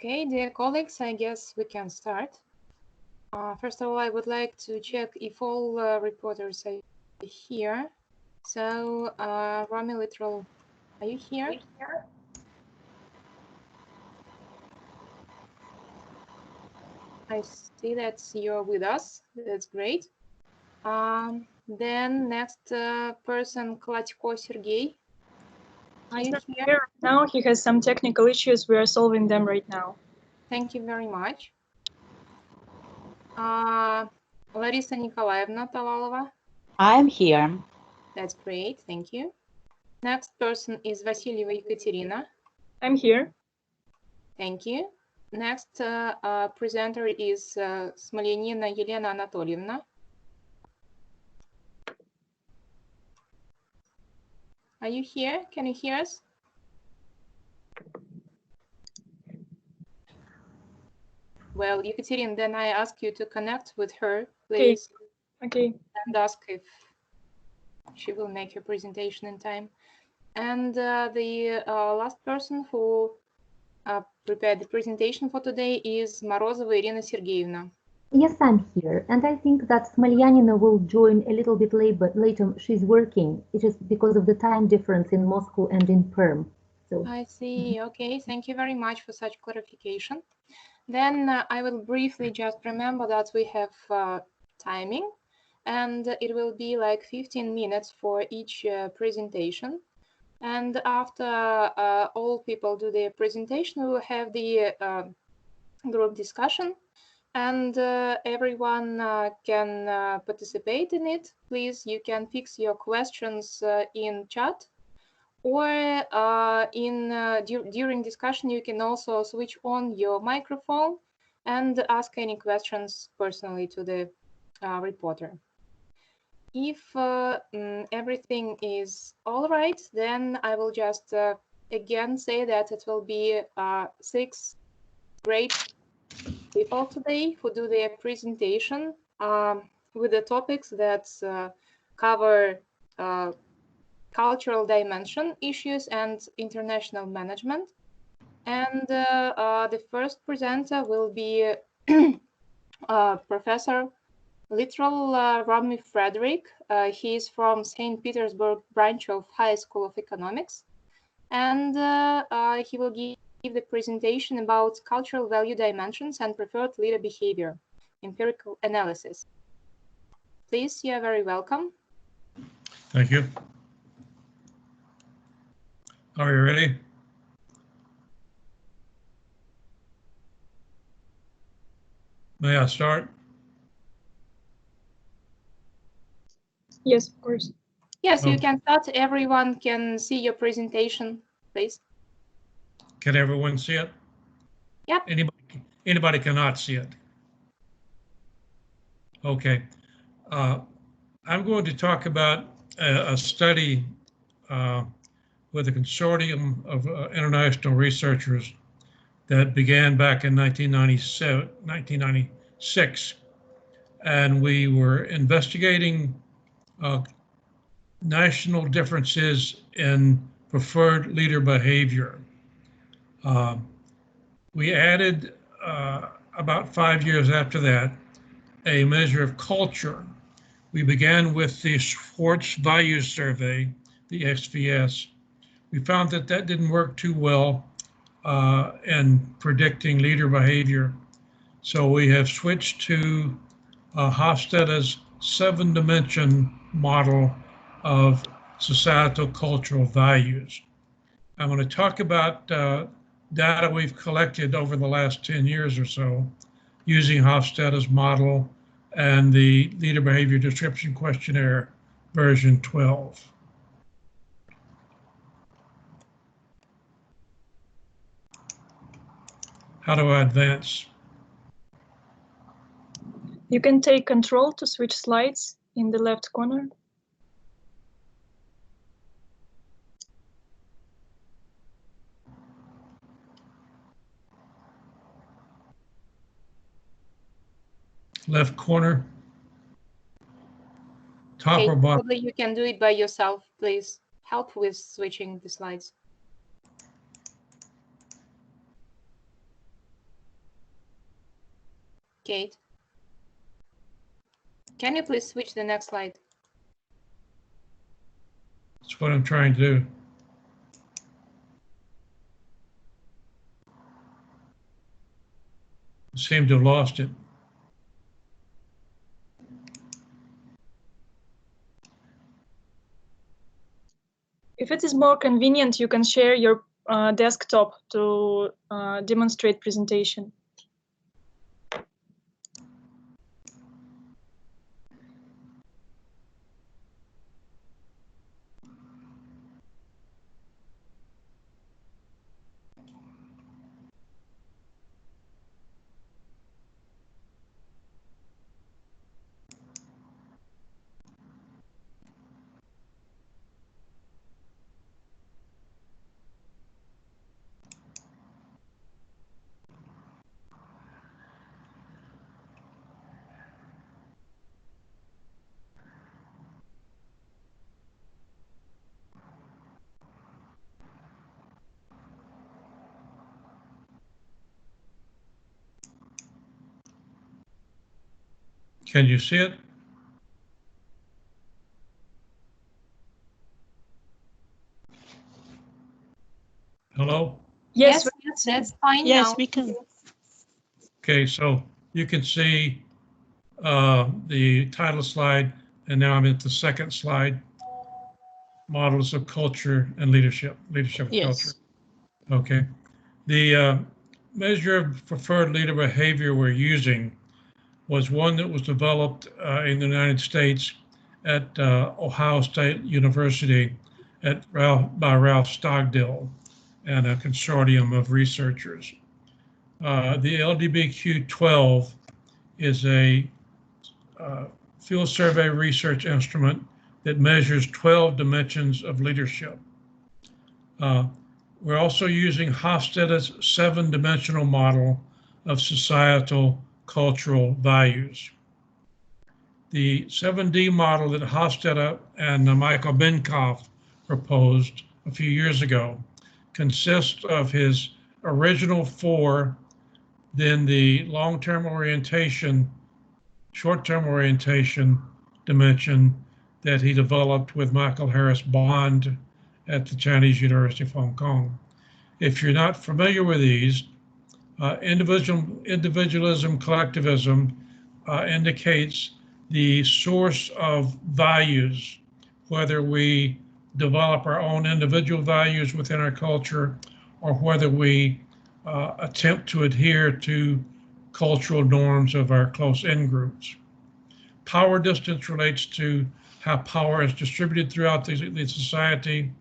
Okay, dear colleagues, I guess we can start. First of all, I would like to check if all reporters are here. So, Rami Literal, are you here? I see that you're with us. That's great. Then next person, Klatko Sergey. Are you here? Now he has some technical issues. We are solving them right now. Thank you very much. Larisa Nikolaevna Tavalova. I'm here. That's great. Thank you. Next person is Vasilieva Ekaterina. I'm here. Thank you. Next presenter is Smolyanina Elena Anatolievna. Are you here? Can you hear us? Well, Ekaterina, then I ask you to connect with her, please. Okay. And ask if she will make her presentation in time. And the last person who prepared the presentation for today is Morozova Irina Sergeyevna. Yes, I'm here, and I think that Smolyanina will join a little bit later. She's working. It is because of the time difference in Moscow and in Perm. So I see. Okay, thank you very much for such clarification. Then I will briefly just remember that we have timing, and it will be like 15 minutes for each presentation. And after all people do their presentation, we will have the group discussion, and everyone can participate in it. Please, you can fix your questions in chat, or during discussion, you can also switch on your microphone and ask any questions personally to the reporter. If everything is all right, then I will just again say that it will be 6 great people today who do their presentation with the topics that cover cultural dimension issues and international management. And the first presenter will be Professor Literal Rami Frederick. He is from St. Petersburg branch of High School of Economics. And he will give the presentation about cultural value dimensions and preferred leader behavior, empirical analysis. Please, you are very welcome. Thank you. Are you ready? May I start? Yes, of course. Yes, you can start. Everyone can see your presentation, please. Can everyone see it? Yep. Anybody cannot see it? Okay. I'm going to talk about a study with a consortium of international researchers that began back in 1996. And we were investigating national differences in preferred leader behavior. We added, about 5 years after that, a measure of culture. We began with the Schwartz Values Survey, the XVS. We found that that didn't work too well in predicting leader behavior. So we have switched to Hofstede's 7-dimension model of societal cultural values. I'm going to talk about data we've collected over the last 10 years or so using Hofstede's model and the Leader Behavior Description Questionnaire version 12. How do I advance? You can take control to switch slides in the left corner. Left corner. Top Okay, or bottom? probably you can do it by yourself. Please help with switching the slides. Kate, can you please switch the next slide? That's what I'm trying to do. Seem to have lost it. If it is more convenient, you can share your desktop to demonstrate presentation. Can you see it? Hello? Yes, that's fine Yes, now. we can. Okay, so you can see the title slide, and now I'm at the second slide, models of culture and leadership of Yes. culture. Okay, the measure of preferred leader behavior we're using was one that was developed in the United States at Ohio State University by Ralph Stockdill and a consortium of researchers. The LDBQ-12 is a field survey research instrument that measures 12 dimensions of leadership. We're also using Hofstede's 7-dimensional model of societal cultural values. The 7D model that Hofstede and Michael Benkoff proposed a few years ago consists of his original 4, then the long-term orientation, short-term orientation dimension that he developed with Michael Harris Bond at the Chinese University of Hong Kong. If you're not familiar with these, individualism, collectivism indicates the source of values, whether we develop our own individual values within our culture or whether we attempt to adhere to cultural norms of our close in groups. Power distance relates to how power is distributed throughout the society.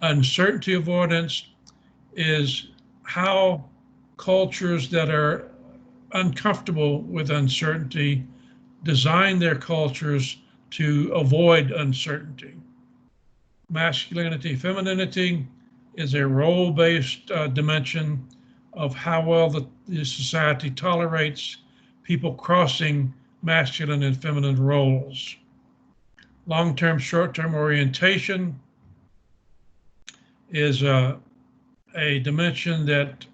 Uncertainty avoidance is how cultures that are uncomfortable with uncertainty design their cultures to avoid uncertainty. Masculinity, femininity is a role-based dimension of how well the society tolerates people crossing masculine and feminine roles. Long-term, short-term orientation is a dimension that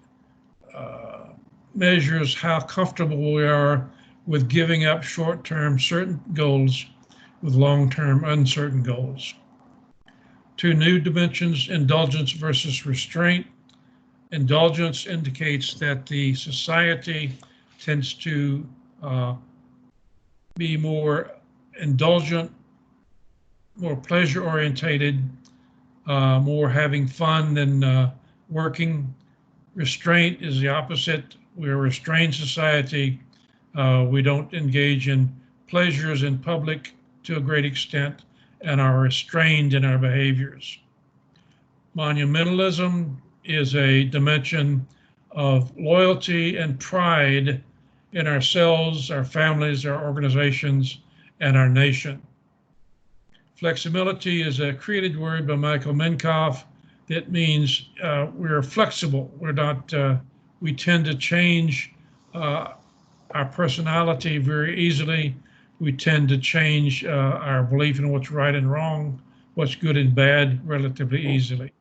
measures how comfortable we are with giving up short-term certain goals with long-term uncertain goals. 2 new dimensions, indulgence versus restraint. Indulgence indicates that the society tends to be more indulgent, more pleasure-orientated, more having fun than working. Restraint is the opposite. We're a restrained society. We don't engage in pleasures in public to a great extent and are restrained in our behaviors. Monumentalism is a dimension of loyalty and pride in ourselves, our families, our organizations, and our nation. Flexibility is a created word by Michael Minkoff that means we're flexible. We're not, we tend to change our personality very easily. We tend to change our belief in what's right and wrong, what's good and bad relatively easily.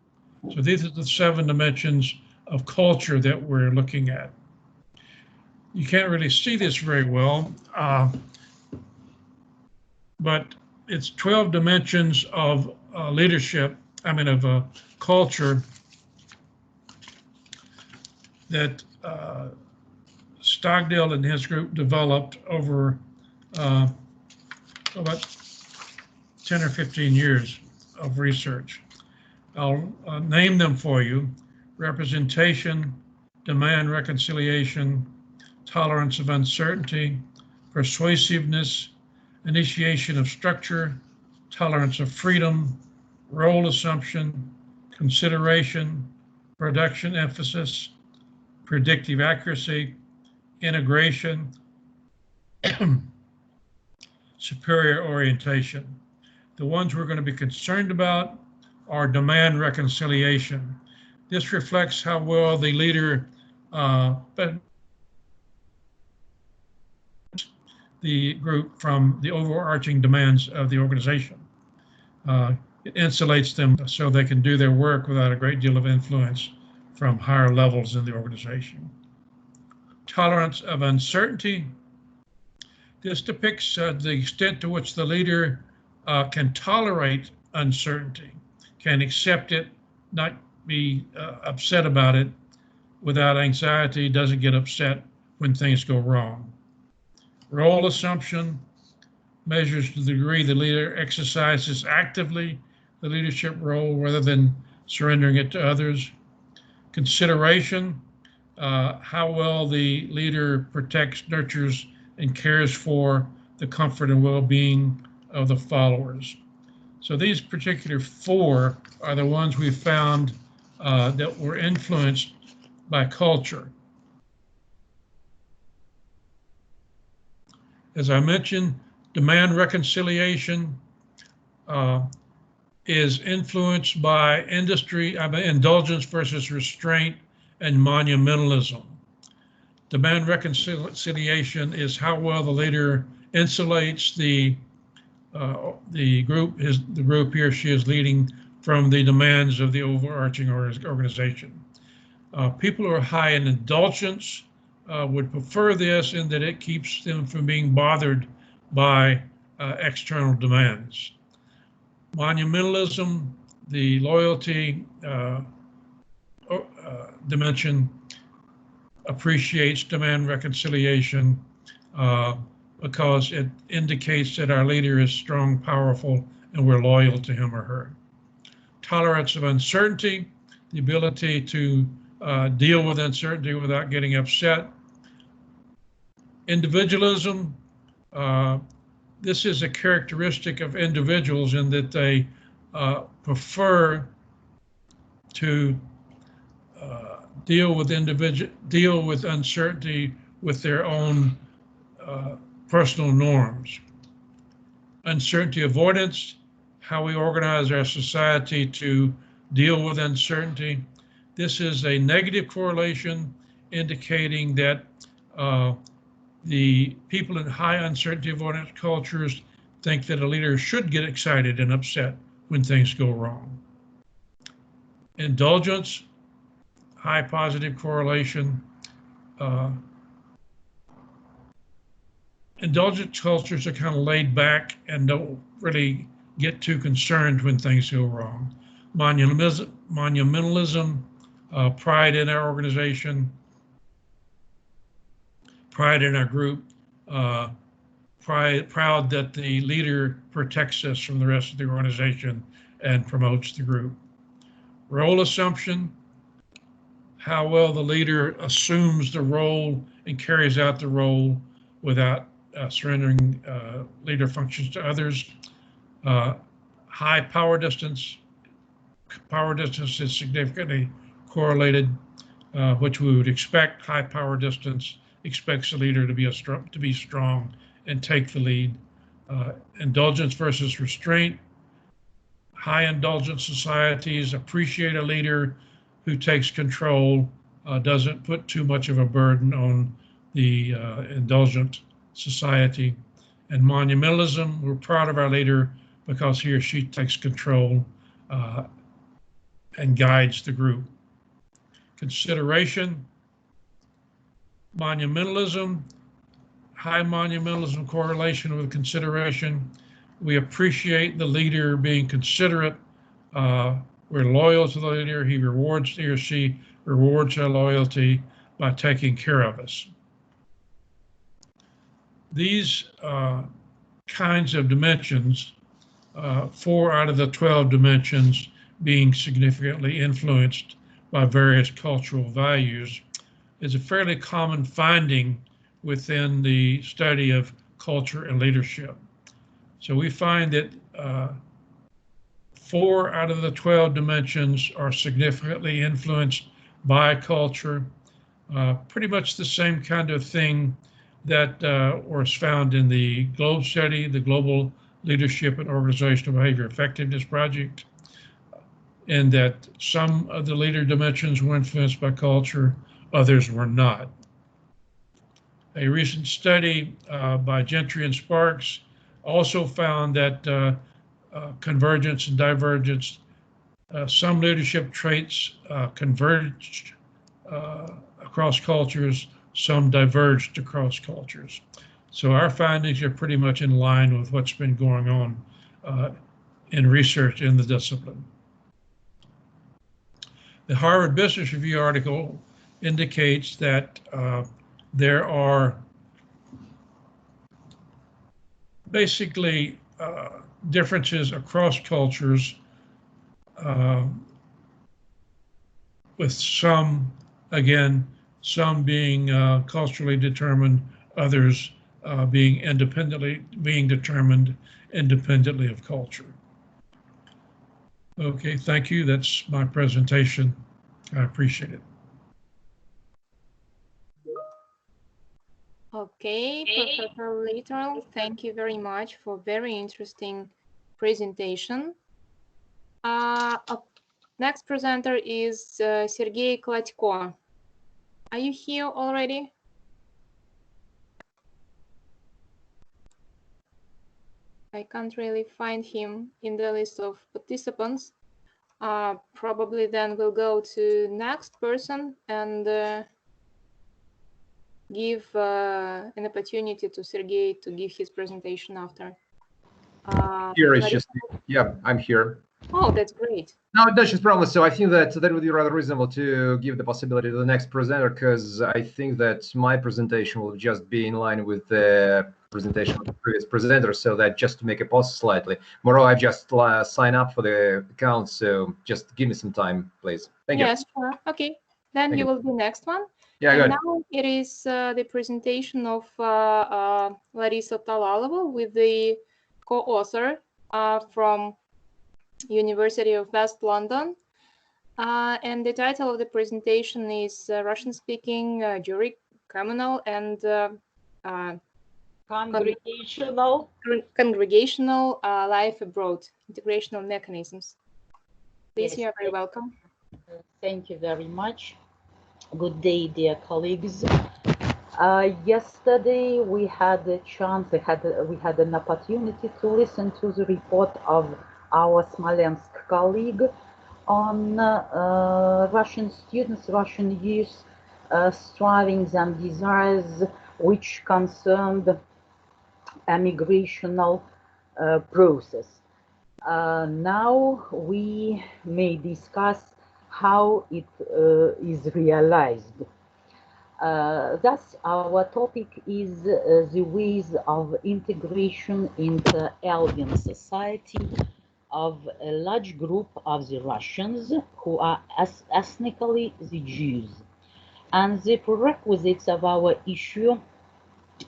So these are the 7 dimensions of culture that we're looking at. You can't really see this very well, but it's 12 dimensions of leadership, of culture that Stockdale and his group developed over about 10 or 15 years of research. I'll name them for you: representation, demand reconciliation, tolerance of uncertainty, persuasiveness, initiation of structure, tolerance of freedom, role assumption, consideration, production emphasis, predictive accuracy, integration, superior orientation. The ones we're going to be concerned about are demand reconciliation. This reflects how well the leader the group from the overarching demands of the organization. It insulates them so they can do their work without a great deal of influence from higher levels in the organization. Tolerance of uncertainty. This depicts the extent to which the leader can tolerate uncertainty, can accept it, not be upset about it without anxiety, doesn't get upset when things go wrong. Role assumption measures the degree the leader exercises actively the leadership role rather than surrendering it to others. Consideration, how well the leader protects, nurtures, and cares for the comfort and well-being of the followers. So these particular four are the ones we found that were influenced by culture. As I mentioned, demand reconciliation is influenced by indulgence versus restraint and monumentalism. Demand reconciliation is how well the leader insulates the group he or she is leading from the demands of the overarching organization. People who are high in indulgence would prefer this in that it keeps them from being bothered by external demands. Monumentalism, the loyalty dimension, appreciates demand reconciliation because it indicates that our leader is strong, powerful, and we're loyal to him or her. Tolerance of uncertainty, the ability to deal with uncertainty without getting upset. Individualism, this is a characteristic of individuals in that they prefer to deal with uncertainty with their own personal norms. Uncertainty avoidance, how we organize our society to deal with uncertainty. This is a negative correlation indicating that the people in high uncertainty avoidance cultures think that a leader should get excited and upset when things go wrong. Indulgence, high positive correlation. Indulgent cultures are kind of laid back and don't really get too concerned when things go wrong. Monumentalism, pride in our organization, pride in our group, proud that the leader protects us from the rest of the organization and promotes the group. Role assumption, how well the leader assumes the role and carries out the role without surrendering leader functions to others. High power distance. Power distance is significantly correlated, which we would expect. High power distance expects the leader to be strong and take the lead. Indulgence versus restraint. High indulgence societies appreciate a leader who takes control, doesn't put too much of a burden on the indulgent society. And monumentalism, we're proud of our leader because he or she takes control and guides the group. Consideration, monumentalism, high monumentalism correlation with consideration. We appreciate the leader being considerate. We're loyal to the leader. He or she rewards our loyalty by taking care of us. These kinds of dimensions, 4 out of the 12 dimensions being significantly influenced by various cultural values, is a fairly common finding within the study of culture and leadership. So we find that 4 out of the 12 dimensions are significantly influenced by culture. Pretty much the same kind of thing that was found in the GLOBE study, the Global Leadership and Organizational Behavior Effectiveness Project, and that some of the leader dimensions were influenced by culture, others were not. A recent study by Gentry and Sparks also found that convergence and divergence, some leadership traits converged across cultures, some diverged across cultures. So our findings are pretty much in line with what's been going on in research in the discipline. The Harvard Business Review article indicates that there are basically differences across cultures, with some, again, some being culturally determined, others being determined independently of culture. Okay, thank you. That's my presentation. I appreciate it. Okay, Professor Littrell, thank you very much for very interesting presentation. Next presenter is Sergey Klatko. Are you here already? I can't really find him in the list of participants. Probably then we'll go to next person and give an opportunity to Sergey to give his presentation after. Here is just, yeah, I'm here. Oh, that's great. No, that's just problem. So I think that that would be rather reasonable to give the possibility to the next presenter, because I think that my presentation will just be in line with the presentation of the previous presenter. So that just to make a pause slightly. Moreover, I just sign up for the account. So just give me some time, please. Thank you. Yes, sure. Okay. Then Thank you you. will be next one. Yeah, And good. now it is the presentation of Larisa Talalova with the co-author from University of West London. And the title of the presentation is Russian-speaking jury, communal, and congregational life abroad, integrational mechanisms. Please, Yes, you are very welcome. Thank you very much. Good day, dear colleagues. Yesterday we had a chance, we had an opportunity to listen to the report of our Smolensk colleague on Russian students, Russian youth strivings and desires which concerned a migrational process. Now we may discuss how it is realized. Thus, our topic is the ways of integration into Albion society of a large group of the Russians who are ethnically the Jews. And the prerequisites of our issue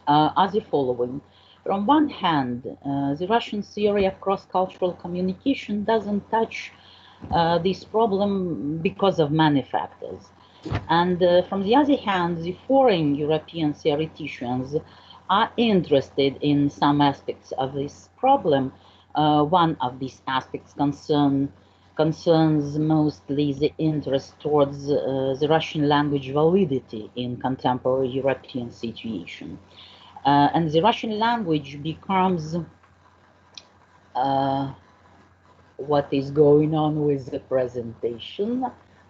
are the following. From one hand, the Russian theory of cross-cultural communication doesn't touch this problem because of many factors. And from the other hand, the foreign European theoreticians are interested in some aspects of this problem. One of these aspects concerns mostly the interest towards the Russian language validity in contemporary European situation. And the Russian language becomes what is going on with the presentation,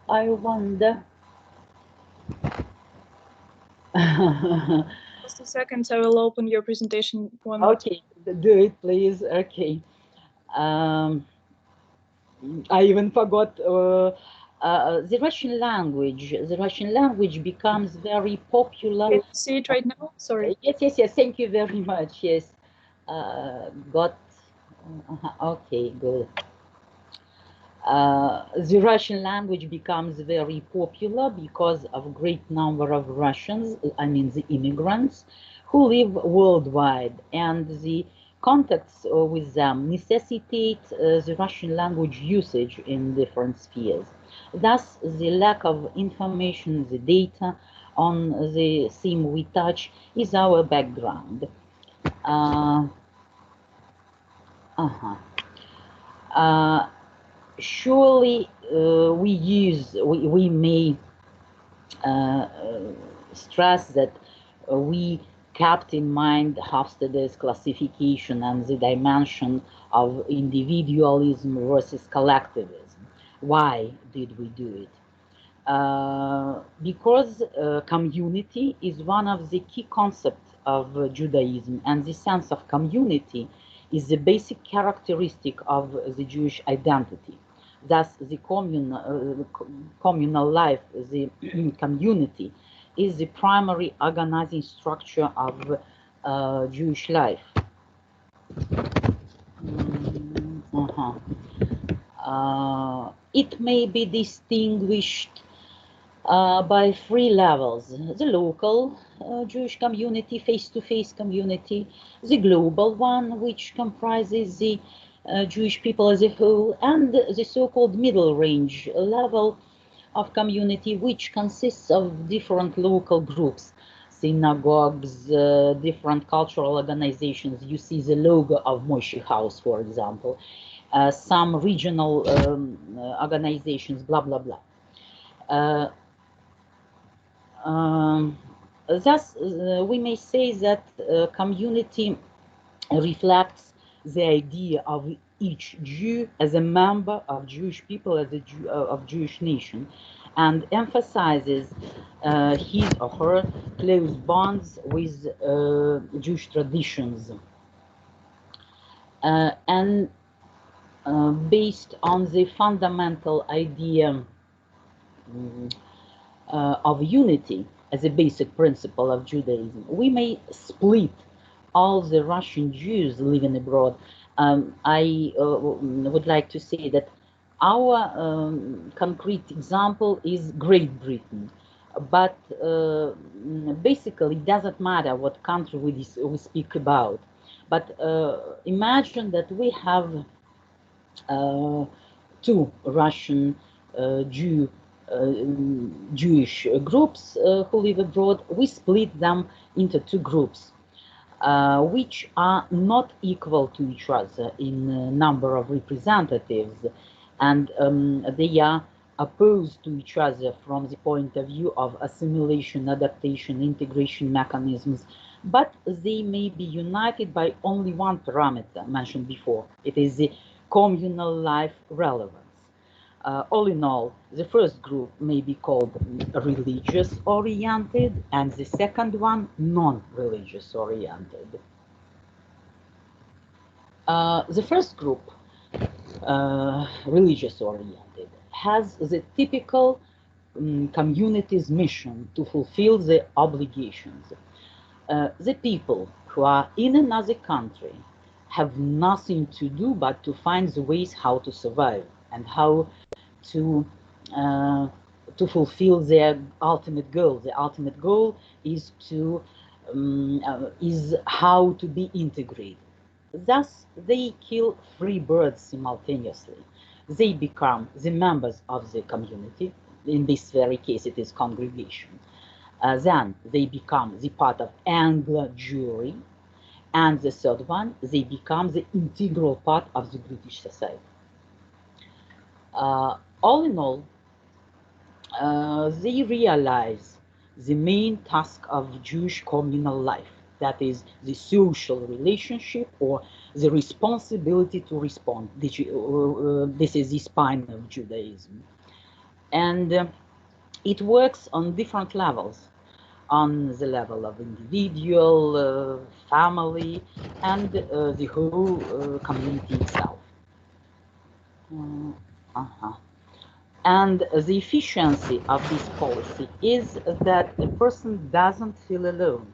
I wonder. Just a second, I will open your presentation one more time. Okay, do it, please. Okay. I even forgot the Russian language. The Russian language becomes very popular. Can you see it right now? Sorry. Yes. Thank you very much. Yes. Got. Okay, good. The Russian language becomes very popular because of great number of Russians, I mean the immigrants, who live worldwide, and the contacts with them necessitate the Russian language usage in different spheres. Thus, the lack of information, the data on the theme we touch is our background. Surely we may stress that we kept in mind Hofstede's classification and the dimension of individualism versus collectivism. Why did we do it? Because community is one of the key concepts of Judaism, and the sense of community is the basic characteristic of the Jewish identity. Thus, the communal life, the community, is the primary organizing structure of Jewish life. It may be distinguished by three levels: the local Jewish community, face-to-face community, the global one, which comprises the Jewish people as a whole, and the so-called middle range level of community, which consists of different local groups, synagogues, different cultural organizations. You see the logo of Moshe House, for example, some regional organizations, blah, blah, blah. Thus, we may say that community reflects the idea of each Jew as a member of Jewish people, as a Jew, of Jewish nation, and emphasizes his or her close bonds with Jewish traditions. And based on the fundamental idea of unity as a basic principle of Judaism, we may split all the Russian Jews living abroad. I would like to say that our concrete example is Great Britain, but basically it doesn't matter what country we speak about. But imagine that we have two Russian Jewish groups who live abroad. We split them into two groups, which are not equal to each other in number of representatives, and they are opposed to each other from the point of view of assimilation, adaptation, integration mechanisms, but they may be united by only one parameter mentioned before. It is the communal life relevance. All in all, the first group may be called religious oriented, and the second one non-religious oriented. The first group, religious oriented, has the typical community's mission to fulfill the obligations. The people who are in another country have nothing to do but to find the ways how to survive and how to fulfill their ultimate goal. The ultimate goal is to is how to be integrated. Thus, they kill 3 birds simultaneously. They become the members of the community. In this very case, it is congregation. Then they become the part of Anglo Jewry, and the third one, they become the integral part of the British society. All in all, they realize the main task of Jewish communal life, that is the social relationship or the responsibility to respond. This is the spine of Judaism. And it works on different levels. on the level of individual, family, and the whole community itself. And the efficiency of this policy is that the person doesn't feel alone,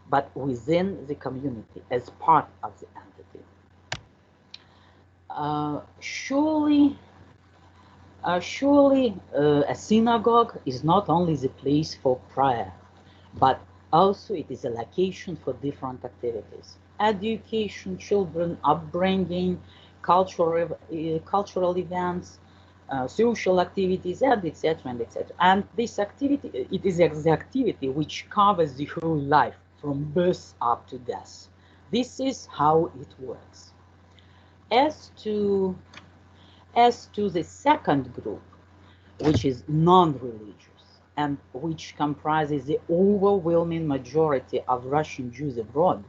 but within the community as part of the entity. Surely, a synagogue is not only the place for prayer, but also it is a location for different activities: education, children, upbringing, cultural events, social activities, and etc. and etc. And this activity, it is the activity which covers the whole life from birth up to death. This is how it works. As to the second group, which is non-religious and which comprises the overwhelming majority of Russian Jews abroad,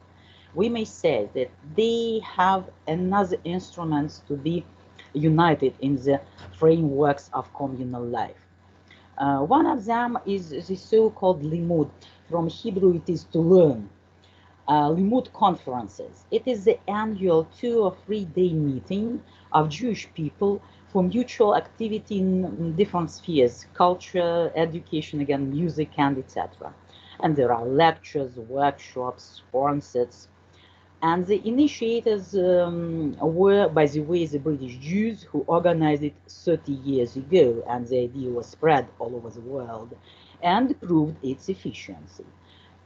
we may say that they have another instruments to be united in the frameworks of communal life. One of them is the so-called limud. From Hebrew, it is to learn. Limud conferences. It is the annual 2 or 3 day meeting of Jewish people for mutual activity in different spheres: culture, education, again, music, and etc. And there are lectures, workshops, concerts. And the initiators were, by the way, the British Jews who organized it 30 years ago, and the idea was spread all over the world and proved its efficiency.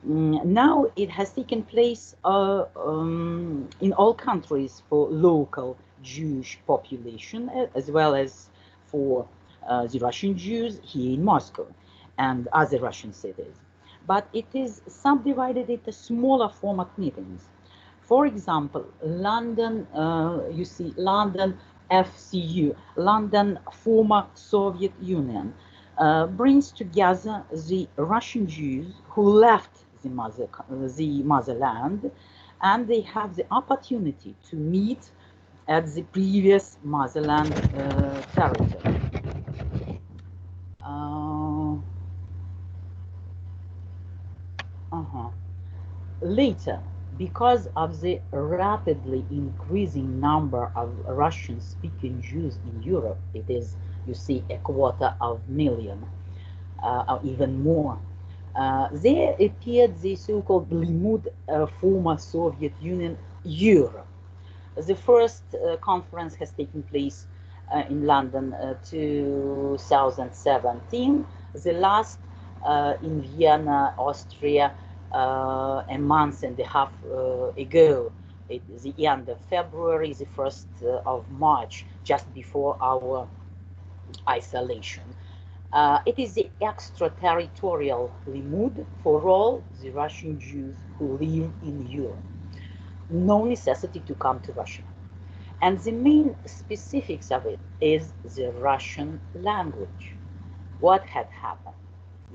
Now it has taken place in all countries for local Jewish population, as well as for the Russian Jews here in Moscow and other Russian cities. But it is subdivided into smaller format meetings. For example, London, you see London FCU, London former Soviet Union, brings together the Russian Jews who left the motherland, and they have the opportunity to meet at the previous motherland territory. Later, because of the rapidly increasing number of Russian-speaking Jews in Europe, it is, you see, 250,000, or even more. There appeared the so-called Limud former Soviet Union Europe. The first conference has taken place in London 2017. The last in Vienna, Austria, a month and a half ago, the end of February, the 1st of March, just before our isolation. It is the extraterritorial limud for all the Russian Jews who live in Europe. No necessity to come to Russia. And the main specifics of it is the Russian language. What had happened?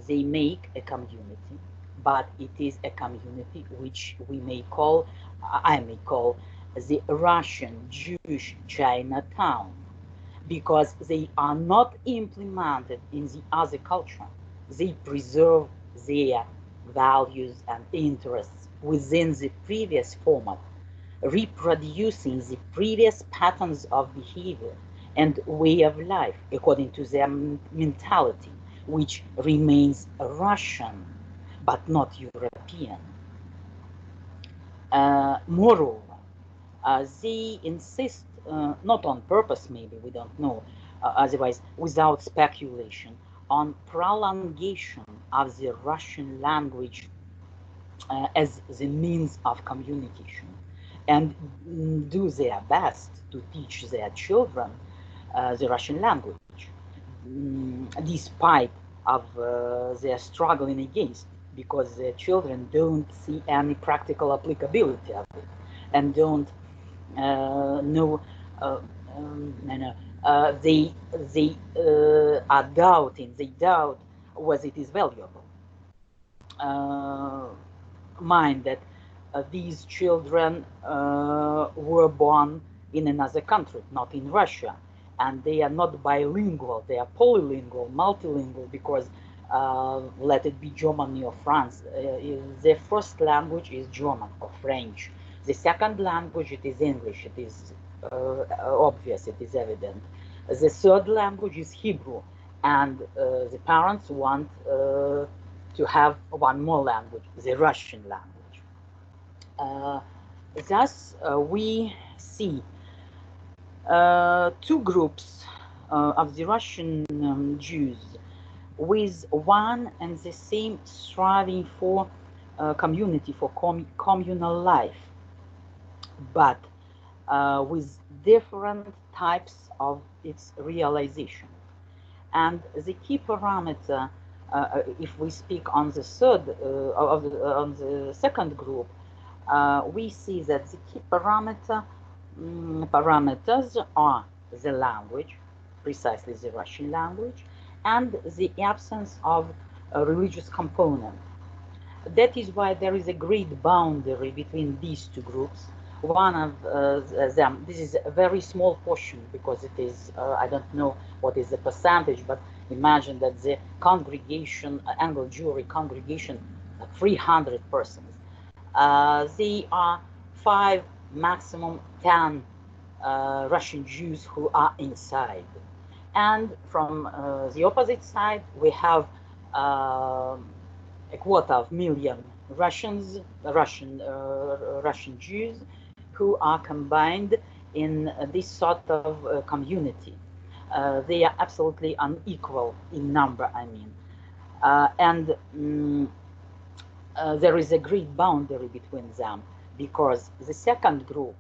They make a community, but it is a community which I may call the Russian Jewish Chinatown, because they are not implemented in the other culture. They preserve their values and interests within the previous format, reproducing the previous patterns of behavior and way of life according to their mentality, which remains Russian but not European. Moreover, they insist, not on purpose maybe, we don't know, otherwise without speculation, on prolongation of the Russian language as the means of communication, and do their best to teach their children the Russian language, despite of their struggling against, because their children don't see any practical applicability of it and don't know. They are doubting. They doubt whether it is valuable. Mind that these children were born in another country, not in Russia, and they are not bilingual. They are polylingual, multilingual, because let it be Germany or France. The first language is German or French. The second language, it is English. It is obvious, it is evident. The third language is Hebrew, and the parents want to have one more language, the Russian language. Thus, we see two groups of the Russian Jews with one and the same striving for community, for communal life, but with different types of its realization. And the key parameter, if we speak on the on the second group, we see that the key parameters are the language, precisely the Russian language, and the absence of a religious component. That is why there is a great boundary between these two groups. One of them, this is a very small portion because it is, I don't know what is the percentage, but imagine that the congregation, Anglo-Jewry congregation, 300 persons. They are 5, maximum 10 Russian Jews who are inside. And from the opposite side, we have a 250,000 Russian Jews who are combined in this sort of community. They are absolutely unequal in number, I mean. There is a great boundary between them because the second group,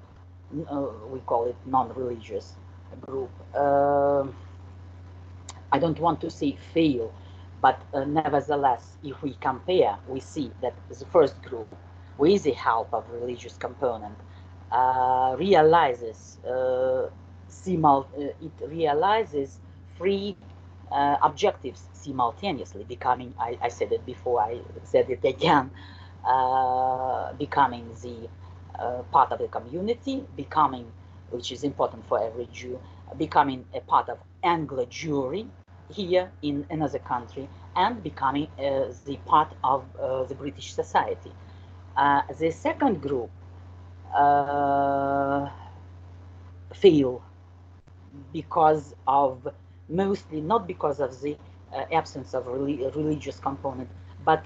we call it non-religious group, I don't want to say fail, but nevertheless, if we compare, we see that the first group, with the help of religious component, realizes three objectives simultaneously, becoming, I said it before, I said it again, becoming the part of the community, becoming, which is important for every Jew, becoming a part of Anglo-Jewry here in another country, and becoming the part of the British society. The second group fail because of, mostly not because of the absence of religious component, but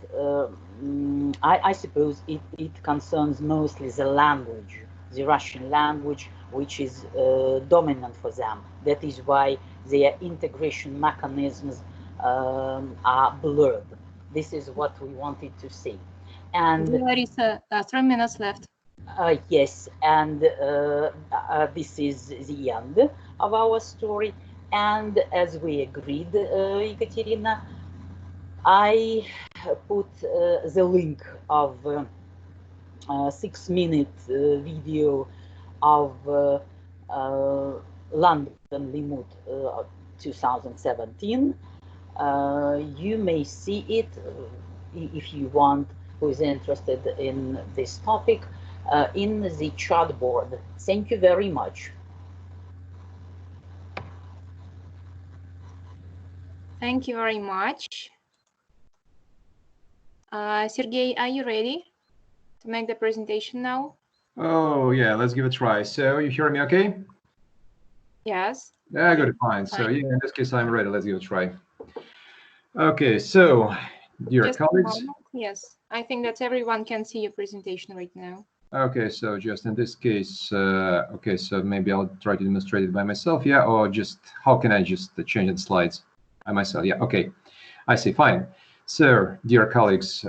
I suppose it concerns mostly the language, the Russian language, which is dominant for them. That is why their integration mechanisms are blurred. This is what we wanted to say. And Larissa, 3 minutes left. yes, and this is the end of our story. And as we agreed, Ekaterina, I put the link of 6-minute video of London Limud 2017. You may see it if you want, who is interested in this topic, in the chat board. Thank you very much. Thank you very much. Sergey, are you ready to make the presentation now? Oh, yeah, let's give it a try. So you hear me okay? Yes. Yeah, good, fine. So yeah, in this case, I'm ready. Let's give it a try. Okay, so dear Just colleagues. Yes, I think that everyone can see your presentation right now. Okay, so just in this case, okay, so maybe I'll try to demonstrate it by myself, yeah, or just, how can I just change the slides by myself? Yeah, okay, I see, fine. So, dear colleagues,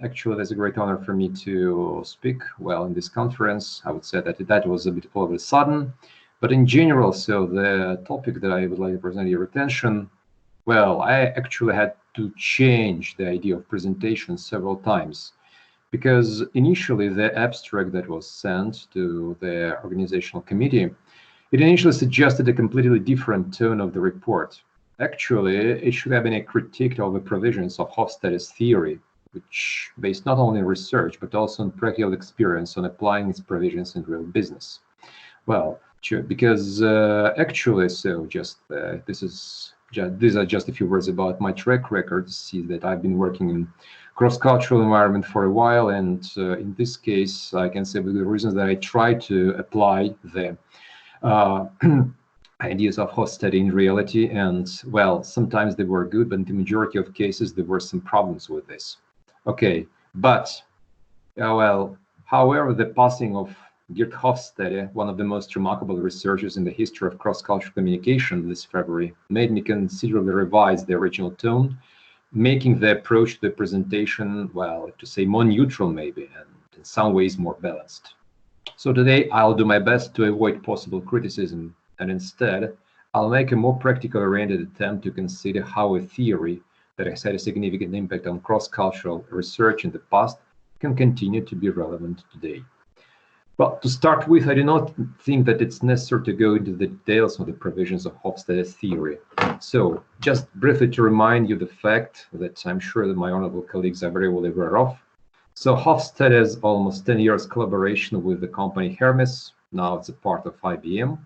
actually, that's a great honor for me to speak, well, in this conference. I would say that was a bit all of a sudden, but in general, so the topic that I would like to present your attention, well, I actually had to change the idea of presentation several times, because initially the abstract that was sent to the organizational committee, it initially suggested a completely different tone of the report. Actually, it should have been a critique of the provisions of Hofstede's theory, which based not only on research, but also on practical experience on applying its provisions in real business. Well, because actually, so just this is these are just a few words about my track record. See that I've been working in cross-cultural environment for a while, and in this case, I can say with the reasons that I try to apply the ideas of Hofstede in reality, and well, sometimes they were good, but in the majority of cases there were some problems with this. Okay, but well, however, the passing of Geert Hofstede, one of the most remarkable researchers in the history of cross-cultural communication this February, made me considerably revise the original tone, making the approach to the presentation, well, to say more neutral maybe, and in some ways more balanced. So today I'll do my best to avoid possible criticism, and instead I'll make a more practical oriented attempt to consider how a theory that has had a significant impact on cross-cultural research in the past can continue to be relevant today. Well, to start with, I do not think that it's necessary to go into the details of the provisions of Hofstede's theory. So, just briefly to remind you the fact that I'm sure that my honorable colleagues are very well aware of. So, Hofstede's almost 10 years collaboration with the company Hermes, now it's a part of IBM,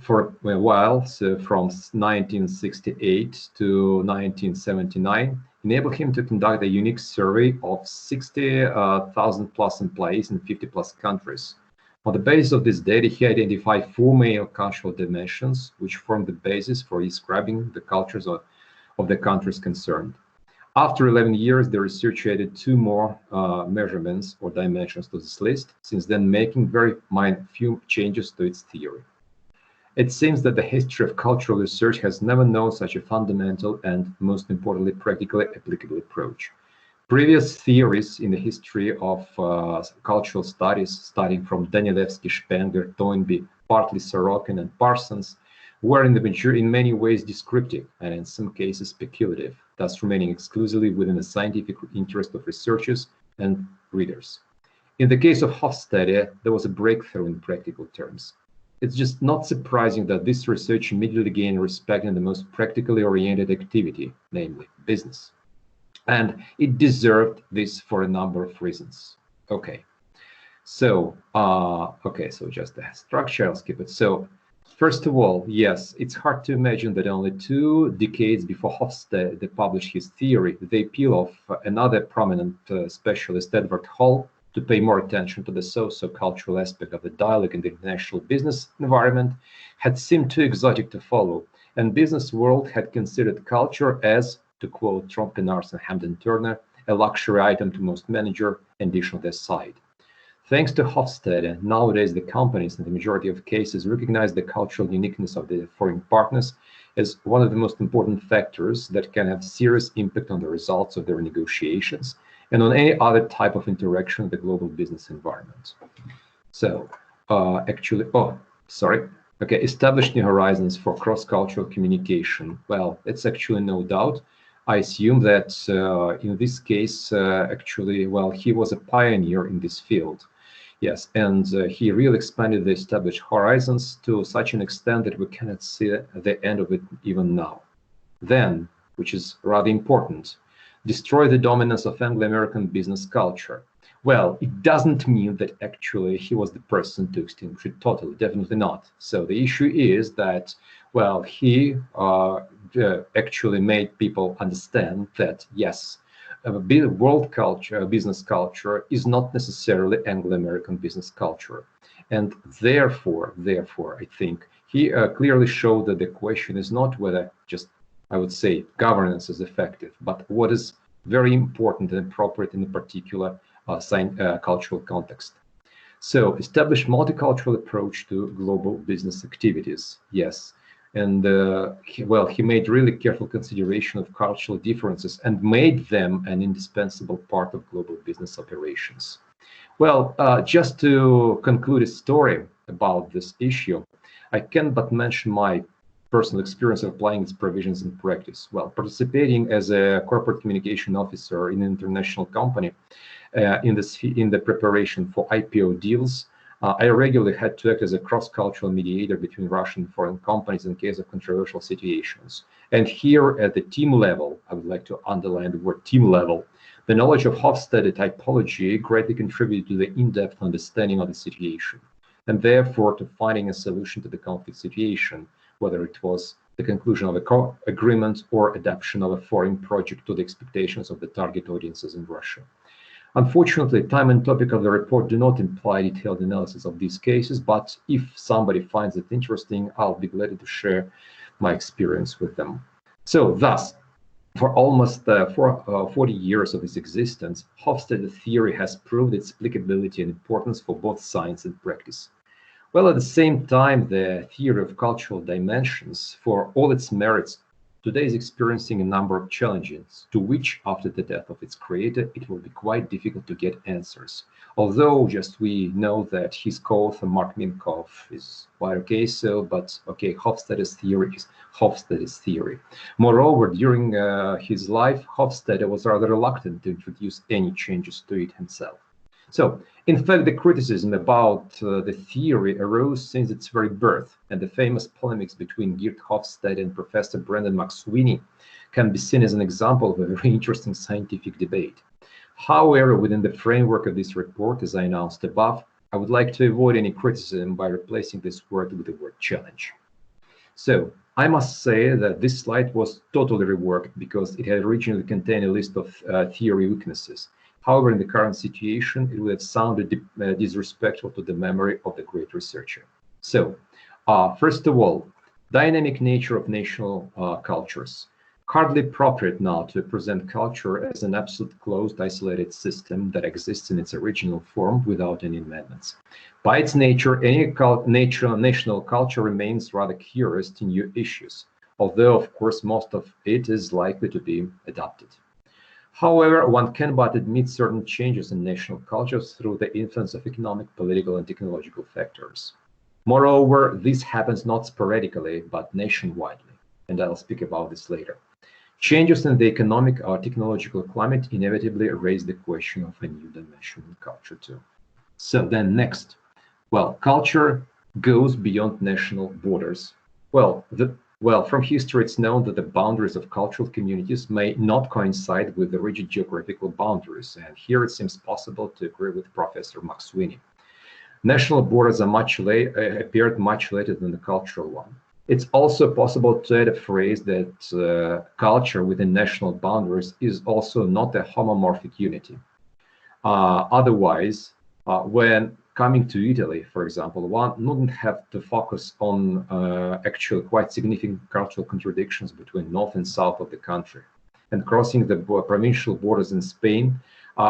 for a while, so from 1968 to 1979, enabled him to conduct a unique survey of 60,000 plus employees in 50 plus countries. On the basis of this data, he identified 4 main cultural dimensions, which form the basis for describing the cultures of the countries concerned. After 11 years, the researcher added 2 more measurements or dimensions to this list, since then making very few changes to its theory. It seems that the history of cultural research has never known such a fundamental and, most importantly, practically applicable approach. Previous theories in the history of cultural studies, starting from Danielewski, Spenger, Toynbee, partly Sorokin, and Parsons, were in many ways descriptive and in some cases speculative, thus remaining exclusively within the scientific interest of researchers and readers. In the case of Hofstede, there was a breakthrough in practical terms. It's just not surprising that this research immediately gained respect in the most practically oriented activity, namely business. And it deserved this for a number of reasons. Okay, so just the structure, I'll skip it. So first of all, yes, it's hard to imagine that only 2 decades before Hofstede published his theory, the appeal of another prominent specialist, Edward Hall, to pay more attention to the socio-cultural aspect of the dialogue in the international business environment had seemed too exotic to follow, and business world had considered culture as, to quote Trompenars and Hamden Turner, a luxury item to most manager and dish on their side. Thanks to Hofstede, nowadays the companies in the majority of cases recognize the cultural uniqueness of the foreign partners as one of the most important factors that can have serious impact on the results of their negotiations and on any other type of interaction in the global business environment. So, establish new horizons for cross-cultural communication. Well, it's actually no doubt. I assume that in this case, he was a pioneer in this field. Yes, and he really expanded the established horizons to such an extent that we cannot see the end of it even now. Then, which is rather important, destroy the dominance of Anglo-American business culture. Well, it doesn't mean that actually he was the person to extinguish it totally, definitely not. So the issue is that, well, he actually made people understand that, yes, world culture, business culture is not necessarily Anglo-American business culture. And therefore, I think he clearly showed that the question is not whether just, I would say, governance is effective, but what is very important and appropriate in a particular cultural context. So establish multicultural approach to global business activities. Yes. And he made really careful consideration of cultural differences and made them an indispensable part of global business operations. Well, just to conclude a story about this issue, I can but mention my personal experience of applying its provisions in practice. Well, participating as a corporate communication officer in an international company in the preparation for IPO deals, I regularly had to act as a cross-cultural mediator between Russian and foreign companies in case of controversial situations. And here at the team level, I would like to underline the word team level, the knowledge of Hofstede typology greatly contributed to the in-depth understanding of the situation, and therefore to finding a solution to the conflict situation, whether it was the conclusion of a co-agreement, or adaptation of a foreign project to the expectations of the target audiences in Russia. Unfortunately, time and topic of the report do not imply detailed analysis of these cases, but if somebody finds it interesting, I'll be glad to share my experience with them. So thus, for almost 40 years of its existence, Hofstede theory has proved its applicability and importance for both science and practice. While at the same time, the theory of cultural dimensions, for all its merits, today is experiencing a number of challenges to which, after the death of its creator, it will be quite difficult to get answers. Although just we know that his co-author Mark Minkoff is quite okay, but okay, Hofstede's theory is Hofstede's theory. Moreover, during his life, Hofstede was rather reluctant to introduce any changes to it himself. So, in fact, the criticism about the theory arose since its very birth, and the famous polemics between Geert Hofstede and Professor Brendan McSweeney can be seen as an example of a very interesting scientific debate. However, within the framework of this report, as I announced above, I would like to avoid any criticism by replacing this word with the word challenge. So, I must say that this slide was totally reworked because it had originally contained a list of theory weaknesses. However, in the current situation, it would have sounded disrespectful to the memory of the great researcher. So, first of all, dynamic nature of national cultures. Hardly appropriate now to present culture as an absolute closed, isolated system that exists in its original form without any amendments. By its nature, any national culture remains rather curious to new issues, although, of course, most of it is likely to be adopted. However, one can but admit certain changes in national cultures through the influence of economic, political, and technological factors. Moreover, this happens not sporadically, but nationwidely, and I'll speak about this later. Changes in the economic or technological climate inevitably raise the question of a new dimension in culture too. So then next, well, culture goes beyond national borders. Well, from history, it's known that the boundaries of cultural communities may not coincide with the rigid geographical boundaries, and here it seems possible to agree with Professor McSweeney. National borders are appeared much later than the cultural one. It's also possible to add a phrase that culture within national boundaries is also not a homomorphic unity. Otherwise, when coming to Italy, for example, one wouldn't have to focus on actually quite significant cultural contradictions between north and south of the country. And crossing the provincial borders in Spain,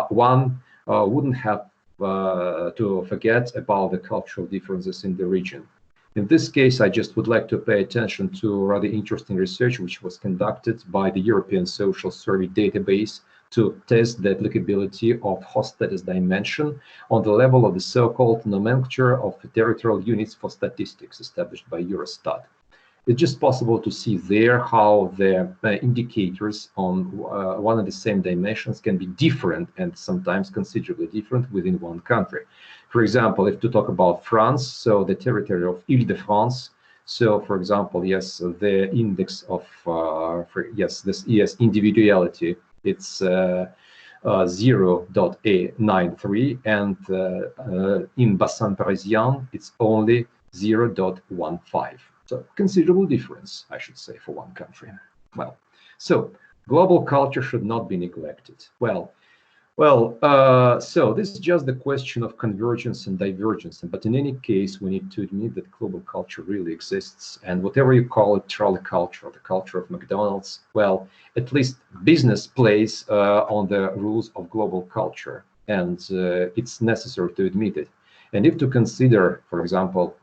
one wouldn't have to forget about the cultural differences in the region. In this case, I just would like to pay attention to rather interesting research which was conducted by the European Social Survey database to test the applicability of Hofstede's dimension on the level of the so-called nomenclature of territorial units for statistics established by Eurostat. It's just possible to see there how the indicators on one and the same dimensions can be different and sometimes considerably different within one country. For example, if to talk about France, so the territory of Île-de-France, so for example, yes, the index of, individuality, it's 0.93, and in Bassin Parisien, it's only 0.15. So considerable difference, I should say, for one country. Well, so global culture should not be neglected. So this is just the question of convergence and divergence. But in any case, we need to admit that global culture really exists. And whatever you call it, trolley culture, or the culture of McDonald's, well, at least business plays on the rules of global culture. And it's necessary to admit it. And if to consider, for example,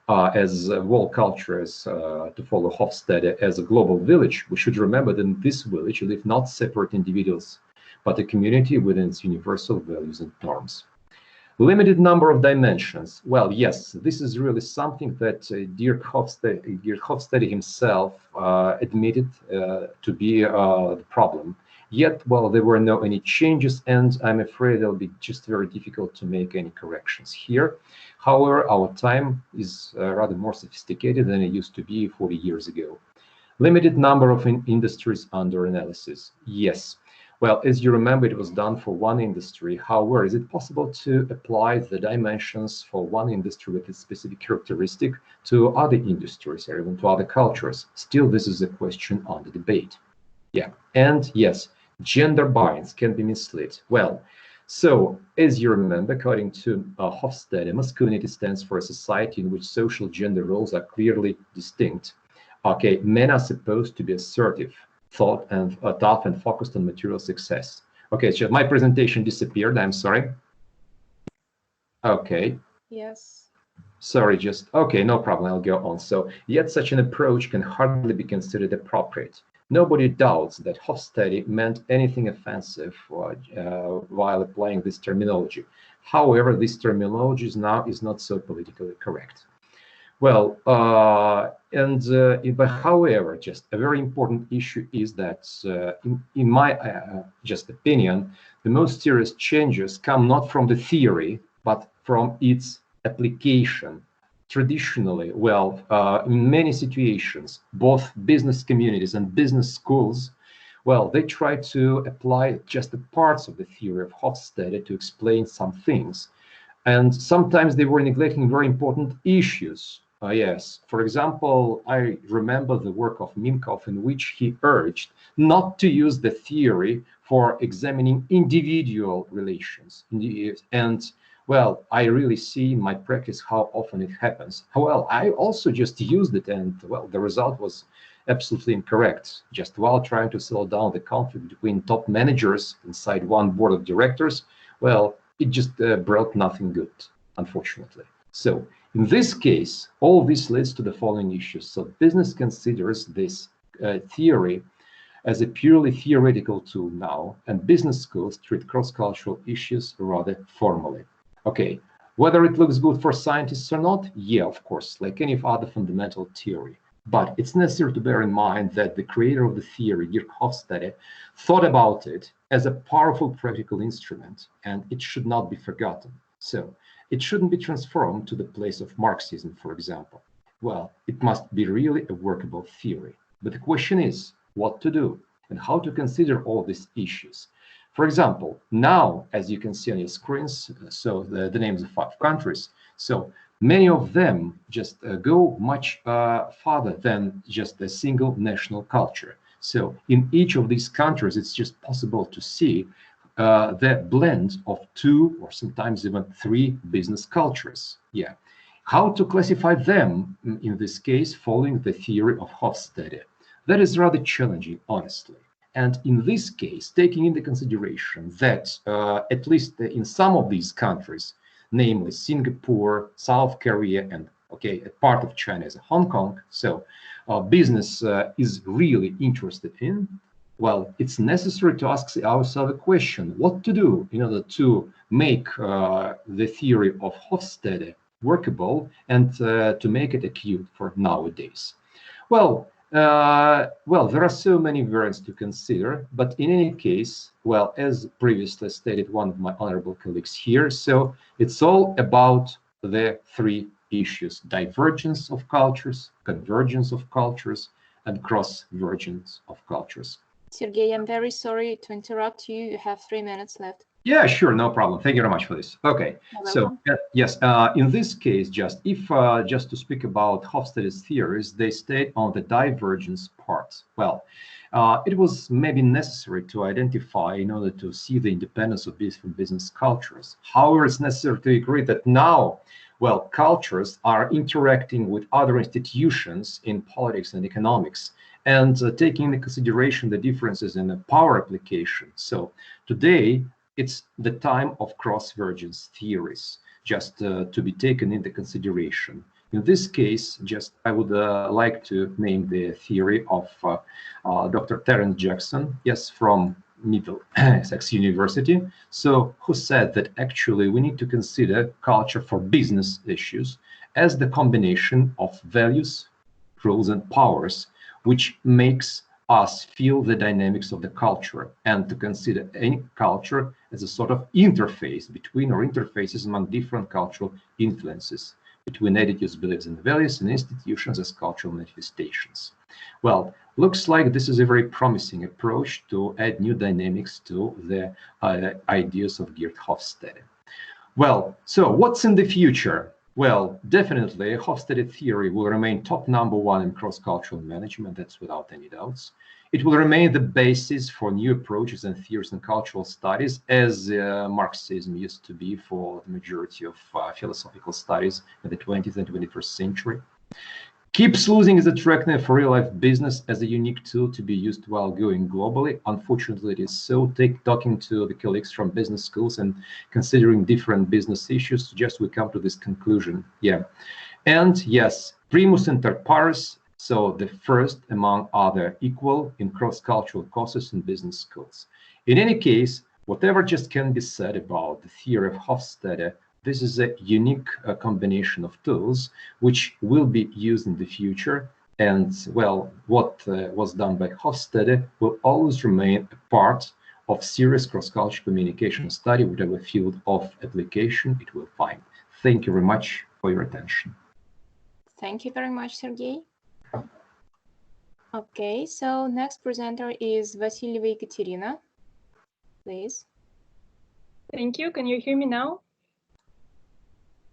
as world culture, as to follow Hofstede, as a global village, we should remember that in this village live not separate individuals, but a community within its universal values and norms. Limited number of dimensions. Well, yes, this is really something that Geert Hofstede himself admitted to be the problem. Yet, well, there were no any changes, and I'm afraid it'll be just very difficult to make any corrections here. However, our time is rather more sophisticated than it used to be 40 years ago. Limited number of industries under analysis. Yes. Well, as you remember, it was done for one industry. However, is it possible to apply the dimensions for one industry with its specific characteristic to other industries or even to other cultures? Still, this is a question under debate. Yeah, and yes, gender bias can be misled. Well, so as you remember, according to Hofstede, masculinity stands for a society in which social gender roles are clearly distinct. Okay, men are supposed to be assertive, tough and focused on material success. Okay, so my presentation disappeared. I'm sorry. Okay. Yes. Sorry, just okay, no problem. I'll go on. So, yet such an approach can hardly be considered appropriate. Nobody doubts that Hofstede meant anything offensive while applying this terminology. However, this terminology is not so politically correct. Well, but however, just a very important issue is that, in my just opinion, the most serious changes come not from the theory, but from its application. Traditionally, well, in many situations, both business communities and business schools, well, they try to apply just the parts of the theory of Hofstede to explain some things. And sometimes they were neglecting very important issues. Yes, for example, I remember the work of Minkov in which he urged not to use the theory for examining individual relations. And well, I really see in my practice how often it happens. Well, I also just used it, and well, the result was absolutely incorrect. Just while trying to settle down the conflict between top managers inside one board of directors, well, it just brought nothing good, unfortunately. So in this case, all this leads to the following issues. So business considers this theory as a purely theoretical tool now, and business schools treat cross-cultural issues rather formally. Okay, whether it looks good for scientists or not, yeah, of course, like any other fundamental theory. But it's necessary to bear in mind that the creator of the theory, Dirk Hofstede, thought about it as a powerful practical instrument, and it should not be forgotten. So it shouldn't be transformed to the place of Marxism, for example. Well, it must be really a workable theory. But the question is what to do and how to consider all these issues. For example, now, as you can see on your screens, so the names of 5 countries, so many of them just go much farther than just a single national culture. So in each of these countries, it's just possible to see the blend of 2 or sometimes even 3 business cultures. Yeah. How to classify them in this case following the theory of Hofstede? That is rather challenging, honestly. And in this case, taking into consideration that at least in some of these countries, namely Singapore, South Korea, and okay, a part of China is Hong Kong, so business is really interested in, well, it's necessary to ask ourselves a question, what to do in order to make the theory of Hofstede workable and to make it acute for nowadays. Well, there are so many variants to consider, but in any case, well, as previously stated one of my honorable colleagues here, so it's all about the 3 issues: divergence of cultures, convergence of cultures, and cross-vergence of cultures. Sergey, I'm very sorry to interrupt you. You have 3 minutes left. Yeah, sure, no problem. Thank you very much for this. Okay, so yes, in this case, just to speak about Hofstede's theories, they state on the divergence part. Well, it was maybe necessary to identify in order to see the independence of different business cultures. However, it's necessary to agree that now, well, cultures are interacting with other institutions in politics and economics, and taking into consideration the differences in the power application. So today, it's the time of cross-vergence theories, just to be taken into consideration. In this case, just I would like to name the theory of Dr. Terence Jackson, yes, from Middlesex University, so who said that actually we need to consider culture for business issues as the combination of values, rules, and powers, which makes us feel the dynamics of the culture, and to consider any culture as a sort of interface between or interfaces among different cultural influences. between attitudes, beliefs, and values in institutions as cultural manifestations. Well, looks like this is a very promising approach to add new dynamics to the ideas of Geert Hofstede. Well, so what's in the future? Well, definitely, Hofstede theory will remain top #1 in cross-cultural management, that's without any doubts. It will remain the basis for new approaches and theories in cultural studies, as Marxism used to be for the majority of philosophical studies in the 20th and 21st century. Keeps losing its attractiveness for real-life business as a unique tool to be used while going globally. Unfortunately, it is so. Talking to the colleagues from business schools and considering different business issues, just we come to this conclusion. Yeah, and yes, primus inter pares, so the first among other equal in cross-cultural courses in business schools. In any case, whatever just can be said about the theory of Hofstede, this is a unique combination of tools which will be used in the future. And well, what was done by Hofstede will always remain a part of serious cross-cultural communication study, whatever field of application it will find. Thank you very much for your attention. Thank you very much, Sergey. Okay, so next presenter is Vasilieva Ekaterina. Please. Thank you. Can you hear me now?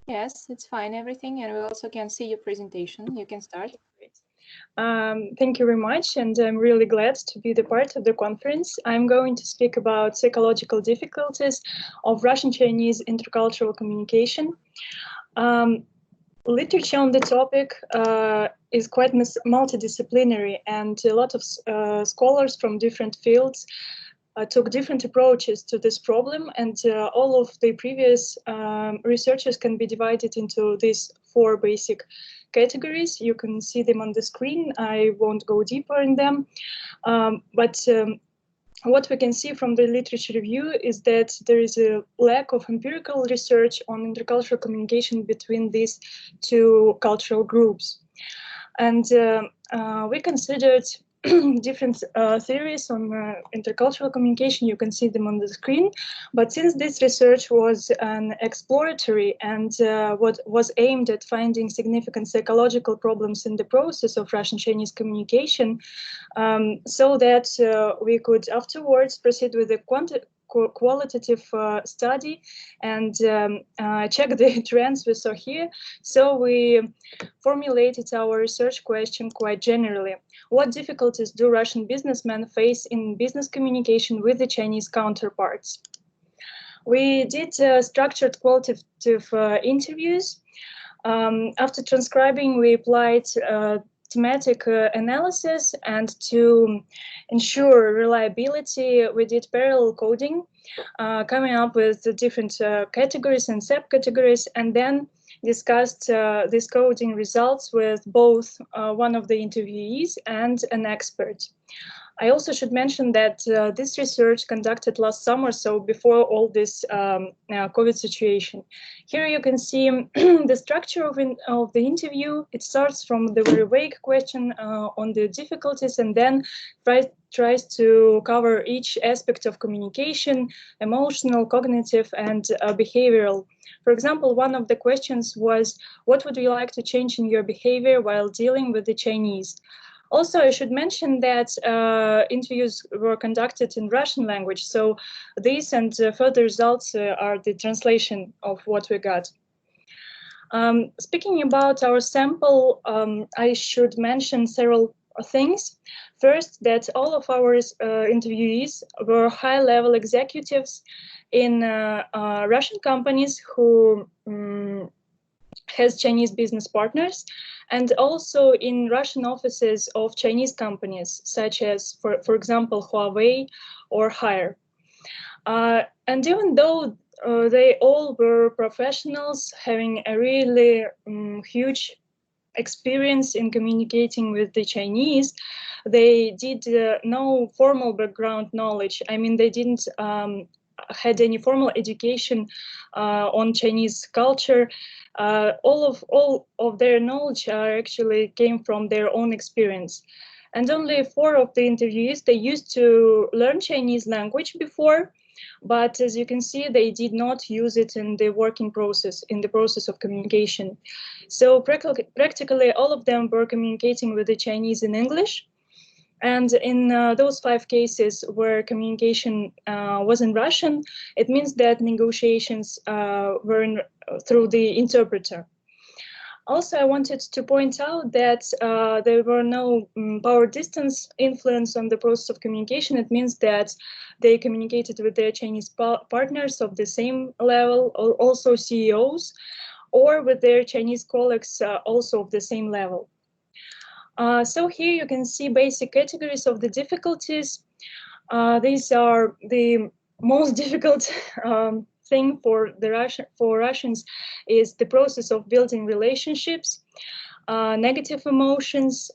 Yes, it's fine, everything, and we also can see your presentation. You can start. Thank you very much, and I'm really glad to be the part of the conference. I'm going to speak about psychological difficulties of Russian-Chinese intercultural communication. Literature on the topic is quite multidisciplinary, and a lot of scholars from different fields took different approaches to this problem, and all of the previous researchers can be divided into these 4 basic categories. You can see them on the screen. I won't go deeper in them, but what we can see from the literature review is that there is a lack of empirical research on intercultural communication between these 2 cultural groups. And we considered different theories on intercultural communication. You can see them on the screen. But since this research was an exploratory and what was aimed at finding significant psychological problems in the process of Russian-Chinese communication, so that we could afterwards proceed with a qualitative study and check the trends we saw here. So we formulated our research question quite generally. What difficulties do Russian businessmen face in business communication with the Chinese counterparts? We did structured qualitative interviews. After transcribing, we applied thematic analysis, and to ensure reliability, we did parallel coding, coming up with the different categories and subcategories, and then discussed these coding results with both one of the interviewees and an expert. I also should mention that this research conducted last summer, so before all this COVID situation. Here you can see the structure of the interview. It starts from the very vague question on the difficulties, and then tries to cover each aspect of communication, emotional, cognitive, and behavioral. For example, one of the questions was, what would you like to change in your behavior while dealing with the Chinese? Also, I should mention that interviews were conducted in Russian language, so these and further results are the translation of what we got. Speaking about our sample, I should mention several things. First, that all of our interviewees were high-level executives in Russian companies who has Chinese business partners, and also in Russian offices of Chinese companies, such as, for example, Huawei or Haier. And even though they all were professionals having a really huge experience in communicating with the Chinese, they did no formal background knowledge. I mean, they didn't had any formal education on Chinese culture. All of their knowledge actually came from their own experience. And only 4 of the interviewees, they used to learn Chinese language before, But as you can see, they did not use it in the working process, in the process of communication. So practically all of them were communicating with the Chinese in English. And in those 5 cases where communication was in Russian, it means that negotiations were through the interpreter. Also, I wanted to point out that there were no power distance influence on the process of communication. It means that they communicated with their Chinese partners of the same level, or also CEOs, or with their Chinese colleagues also of the same level. So here you can see basic categories of the difficulties. These are the most difficult thing for Russians is the process of building relationships, negative emotions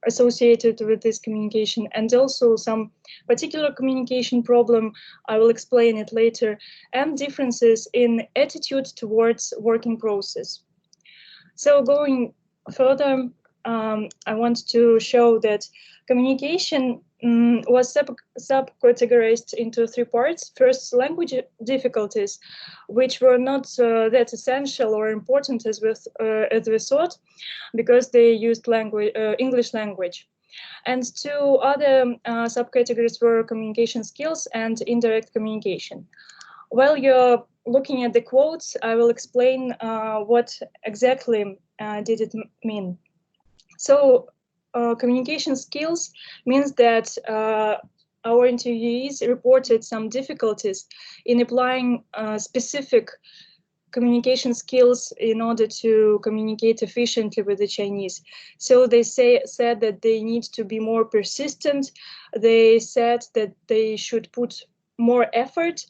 associated with this communication, and also some particular communication problem. I will explain it later, and differences in attitude towards working process. So going further, I want to show that communication was sub-categorized into 3 parts. First, language difficulties, which were not that essential or important as we thought, because they used English language. And 2 other subcategories were communication skills and indirect communication. While you're looking at the quotes, I will explain what exactly did it mean. So communication skills means that our interviewees reported some difficulties in applying specific communication skills in order to communicate efficiently with the Chinese. So they said that they need to be more persistent. They said that they should put more effort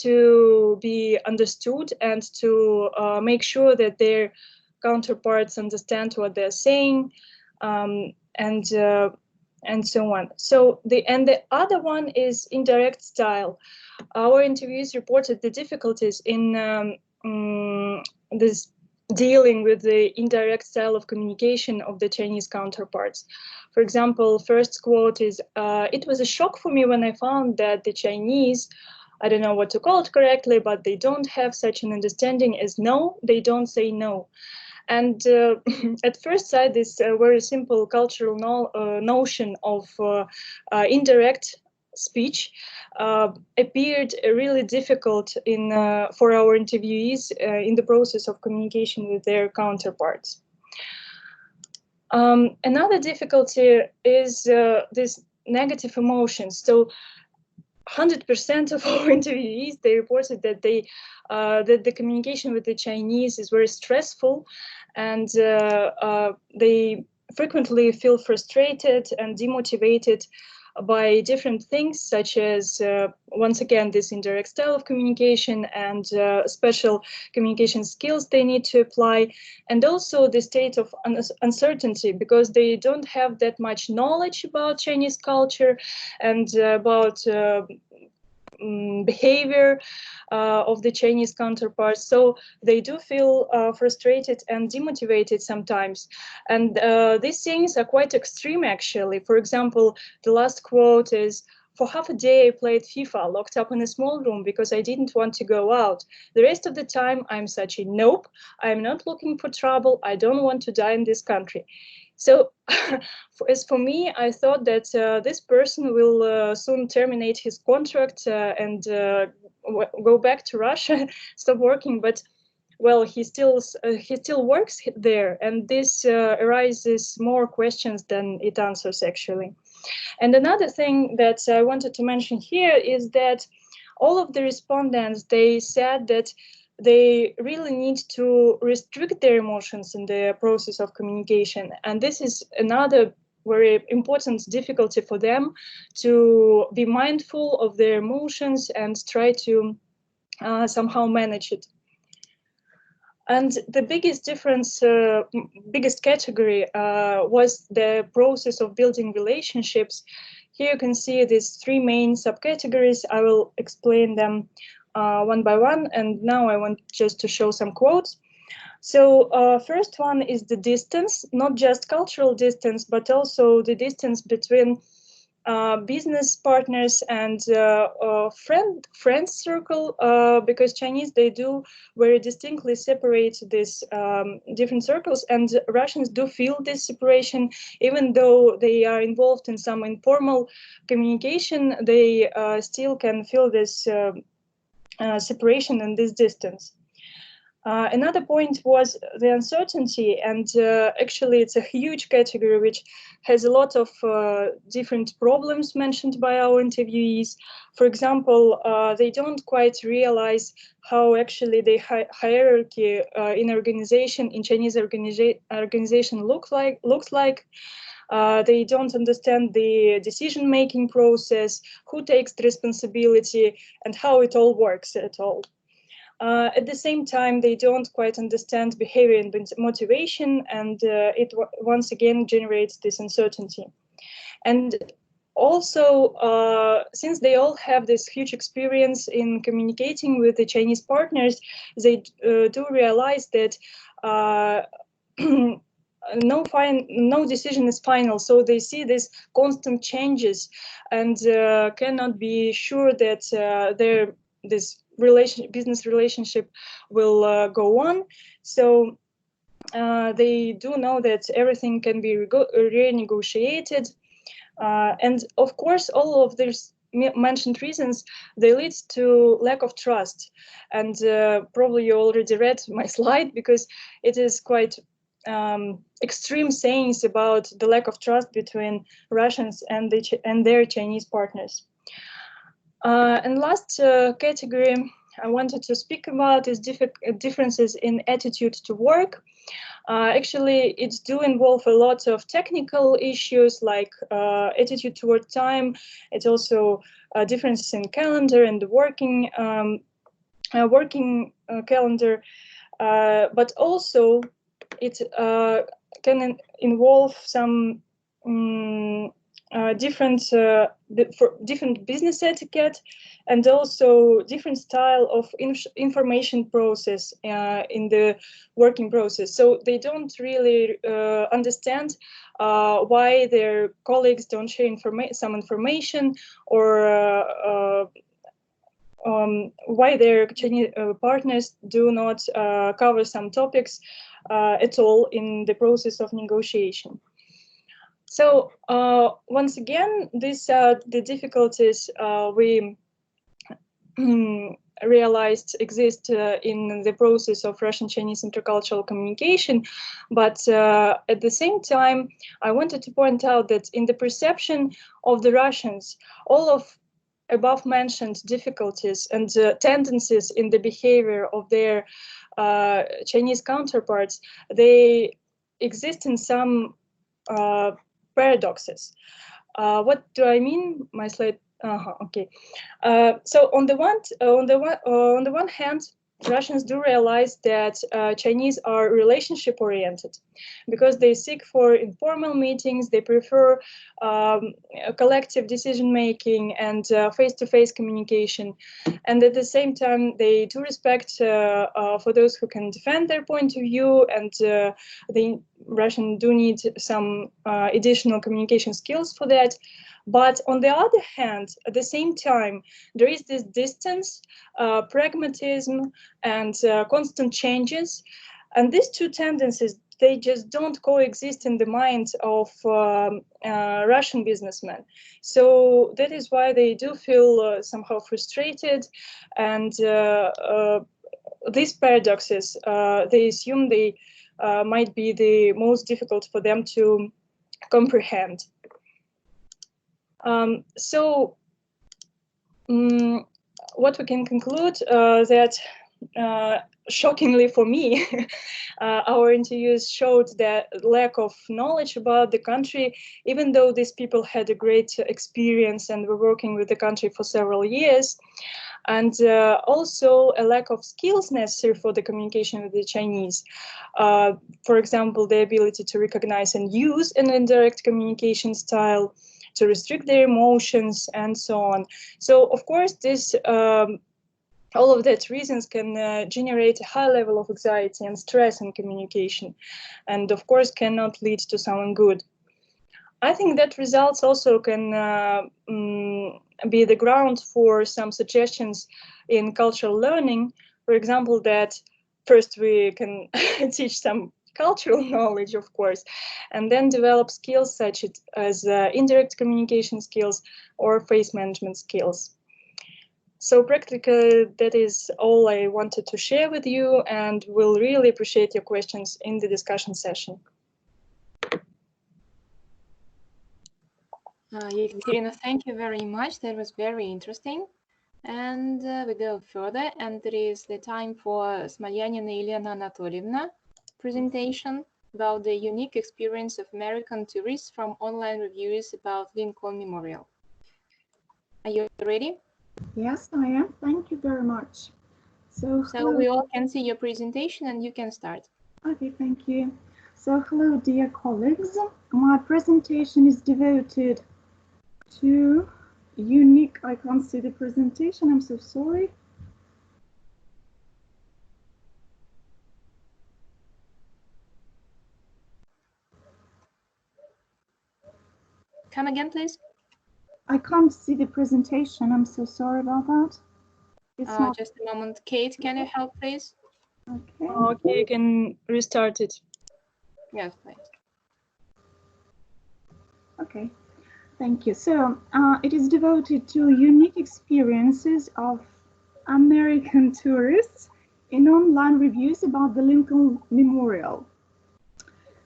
to be understood and to make sure that their counterparts understand what they're saying, and so on. So the other one is indirect style. Our interviews reported the difficulties in this dealing with the indirect style of communication of the Chinese counterparts. For example, first quote is, "It was a shock for me when I found that the Chinese, I don't know what to call it correctly, but they don't have such an understanding as no, they don't say no." And at first sight, this very simple cultural notion of indirect speech appeared really difficult for our interviewees in the process of communication with their counterparts. Another difficulty is this negative emotions. So 100% of our interviewees, they reported that that the communication with the Chinese is very stressful, and they frequently feel frustrated and demotivated by different things, such as, once again, this indirect style of communication and special communication skills they need to apply, and also the state of uncertainty, because they don't have that much knowledge about Chinese culture and about behavior of the Chinese counterparts. So they do feel frustrated and demotivated sometimes. And these things are quite extreme, actually. For example, the last quote is, "For half a day I played FIFA, locked up in a small room because I didn't want to go out. The rest of the time I'm such a nope. I'm not looking for trouble. I don't want to die in this country." So as for me, I thought that this person will soon terminate his contract and go back to Russia, stop working. But well, he still works there, and this arises more questions than it answers, actually. And another thing that I wanted to mention here is that all of the respondents, they said that they really need to restrict their emotions in the process of communication. And this is another very important difficulty for them, to be mindful of their emotions and try to somehow manage it. And the biggest difference, biggest category was the process of building relationships. Here you can see these 3 main subcategories. I will explain them one by one, and now I want just to show some quotes. So first one is the distance, not just cultural distance, but also the distance between business partners and friends circle, because Chinese, they do very distinctly separate these different circles, and Russians do feel this separation. Even though they are involved in some informal communication, they still can feel this separation and this distance. Another point was the uncertainty, and actually it's a huge category which has a lot of different problems mentioned by our interviewees. For example, they don't quite realize how actually the hierarchy in organization, in Chinese organization looks like. They don't understand the decision-making process, who takes the responsibility, and how it all works at all. At the same time, they don't quite understand behavior and motivation, and it once again generates this uncertainty. And also, since they all have this huge experience in communicating with the Chinese partners, they do realize that no decision is final. So they see these constant changes and cannot be sure that this business relationship will go on. So they do know that everything can be renegotiated. And of course, all of these mentioned reasons, they lead to lack of trust. And probably you already read my slide, because it is quite extreme sayings about the lack of trust between Russians and their Chinese partners. And last category I wanted to speak about is differences in attitude to work. Actually, it do involve a lot of technical issues like attitude toward time. It's also differences in calendar and the working calendar, but also it can involve some different business etiquette, and also different style of information process in the working process. So they don't really understand why their colleagues don't share some information, or why their Chinese partners do not cover some topics at all in the process of negotiation. So once again, these are the difficulties we realized exist in the process of Russian-Chinese intercultural communication. But at the same time, I wanted to point out that in the perception of the Russians, all of above mentioned difficulties and tendencies in the behavior of their Chinese counterparts, they exist in some paradoxes. What do I mean? My slide. Okay. So on the one hand, Russians do realize that Chinese are relationship oriented, because they seek for informal meetings. They prefer collective decision making and face-to-face communication, and at the same time they do respect for those who can defend their point of view, and the Russian do need some additional communication skills for that. But on the other hand, at the same time, there is this distance, pragmatism, and constant changes. And these two tendencies, they just don't coexist in the minds of Russian businessmen. So that is why they do feel somehow frustrated. And these paradoxes, they assume they might be the most difficult for them to comprehend. What we can conclude that shockingly for me, our interviews showed that lack of knowledge about the country, even though these people had a great experience and were working with the country for several years, and also a lack of skills necessary for the communication with the Chinese. For example, the ability to recognize and use an indirect communication style, to restrict their emotions, and so on. So, of course, this all of that reasons can generate a high level of anxiety and stress in communication, and of course cannot lead to something good. I think that results also can be the ground for some suggestions in cultural learning. For example, that first we can teach some cultural knowledge, of course, and then develop skills such as indirect communication skills or face management skills. So practically, that is all I wanted to share with you, and we'll really appreciate your questions in the discussion session. Yekaterina, thank you very much. That was very interesting. And we go further, and it is the time for Smolyanina Elena Anatolievna presentation about the unique experience of American tourists from online reviews about Lincoln Memorial. Are you ready? Yes, I am. Thank you very much. So we all can see your presentation and you can start. Okay, thank you. So hello, dear colleagues. My presentation is devoted to unique, I can't see the presentation, I'm so sorry. Come again, please. I can't see the presentation, I'm so sorry about that. It's not... Just a moment. Kate, can you help, please? Okay. Okay, you can restart it. Yes, please. Okay, thank you. So it is devoted to unique experiences of American tourists in online reviews about the Lincoln Memorial.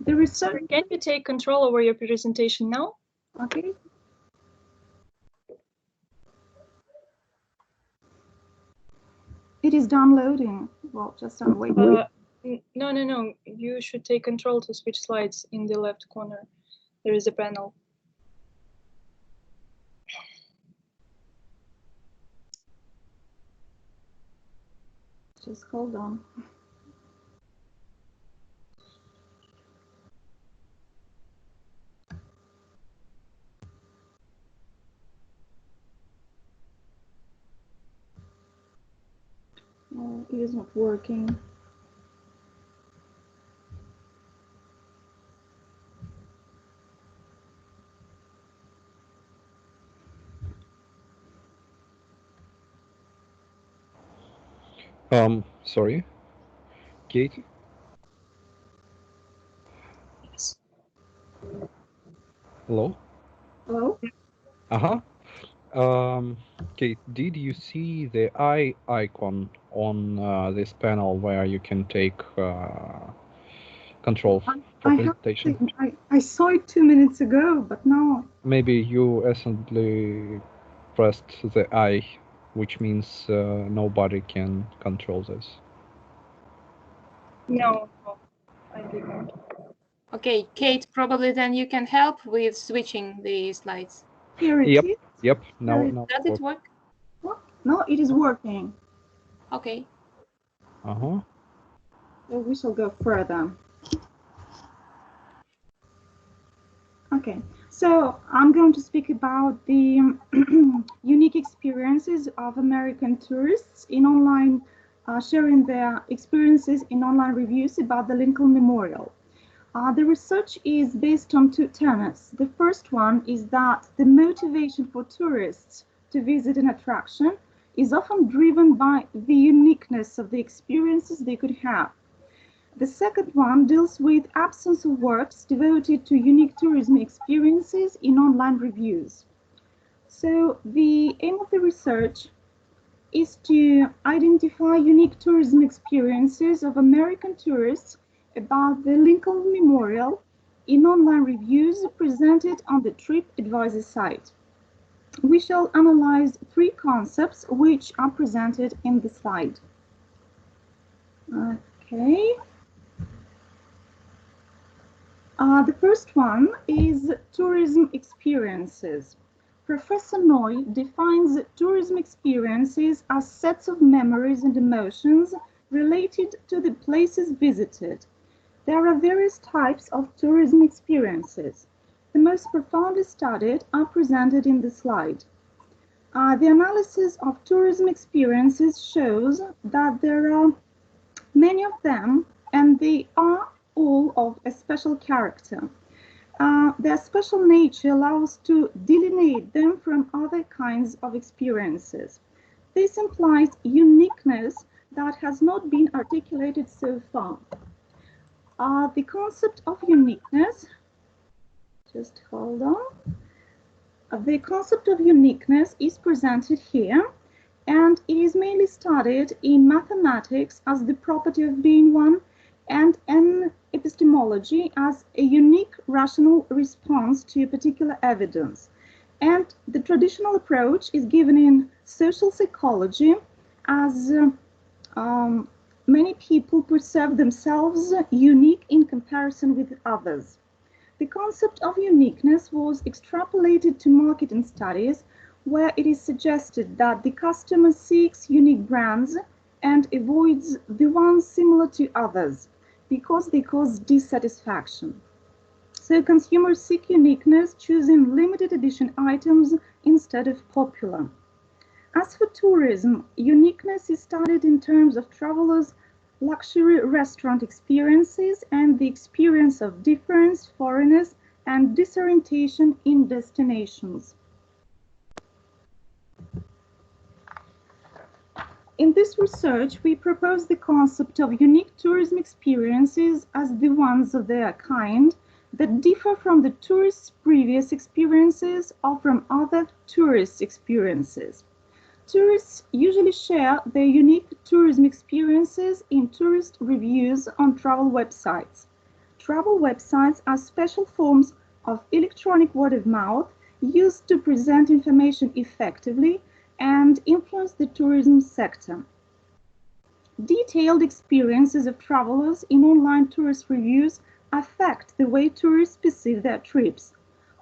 The research... Can you take control over your presentation now? Okay. It is downloading. Well, just wait. No. You should take control to switch slides in the left corner. There is a panel. Just hold on. It is not working. Sorry, Kate? Yes. Hello? Hello? Kate, did you see the eye icon on this panel where you can take control for presentation? I saw it 2 minutes ago, but now... Maybe you accidentally pressed the I, which means nobody can control this. No, I didn't. Okay, Kate, probably then you can help with switching the slides. Here it is. Yep. Now does it work? What? No, it is working. Okay. So we shall go further. Okay, so I'm going to speak about the unique experiences of American tourists in online, sharing their experiences in online reviews about the Lincoln Memorial. The research is based on two tenets. The first one is that the motivation for tourists to visit an attraction is often driven by the uniqueness of the experiences they could have. The second one deals with absence of works devoted to unique tourism experiences in online reviews. So the aim of the research is to identify unique tourism experiences of American tourists about the Lincoln Memorial in online reviews presented on the TripAdvisor site. We shall analyze three concepts which are presented in the slide. Okay. The first one is tourism experiences. Professor Noy defines tourism experiences as sets of memories and emotions related to the places visited. There are various types of tourism experiences. The most profoundly studied are presented in the slide. The analysis of tourism experiences shows that there are many of them, and they are all of a special character. Their special nature allows to delineate them from other kinds of experiences. This implies uniqueness that has not been articulated so far. The concept of uniqueness, just hold on. The concept of uniqueness is presented here, and it is mainly studied in mathematics as the property of being one, and in epistemology as a unique rational response to a particular evidence. And the traditional approach is given in social psychology as many people perceive themselves unique in comparison with others. The concept of uniqueness was extrapolated to marketing studies, where it is suggested that the customer seeks unique brands and avoids the ones similar to others because they cause dissatisfaction. So consumers seek uniqueness, choosing limited edition items instead of popular. As for tourism, uniqueness is studied in terms of travelers' luxury restaurant experiences and the experience of difference, foreignness, and disorientation in destinations. In this research, we propose the concept of unique tourism experiences as the ones of their kind that differ from the tourist's previous experiences or from other tourist experiences. Tourists usually share their unique tourism experiences in tourist reviews on travel websites. Travel websites are special forms of electronic word of mouth used to present information effectively and influence the tourism sector. Detailed experiences of travelers in online tourist reviews affect the way tourists perceive their trips.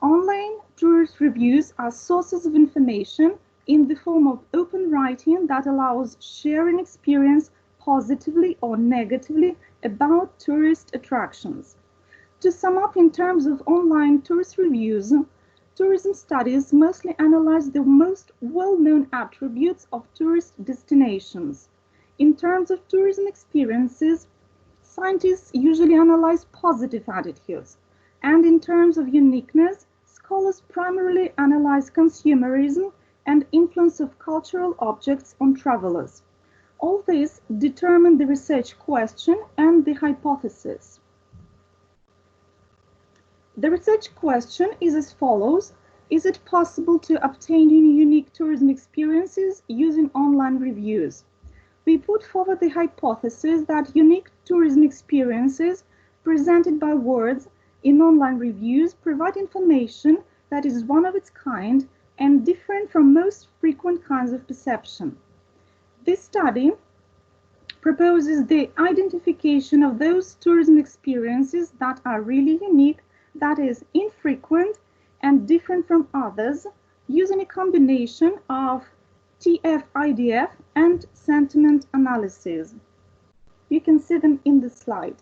Online tourist reviews are sources of information in the form of open writing that allows sharing experience positively or negatively about tourist attractions. To sum up, in terms of online tourist reviews, tourism studies mostly analyze the most well-known attributes of tourist destinations. In terms of tourism experiences, scientists usually analyze positive attitudes, and in terms of uniqueness, scholars primarily analyze consumerism and influence of cultural objects on travelers. All this determine the research question and the hypothesis. The research question is as follows: is it possible to obtain unique tourism experiences using online reviews? We put forward the hypothesis that unique tourism experiences presented by words in online reviews provide information that is one of its kind and different from most frequent kinds of perception. This study proposes the identification of those tourism experiences that are really unique, that is, infrequent and different from others, using a combination of TF-IDF and sentiment analysis. You can see them in the slide.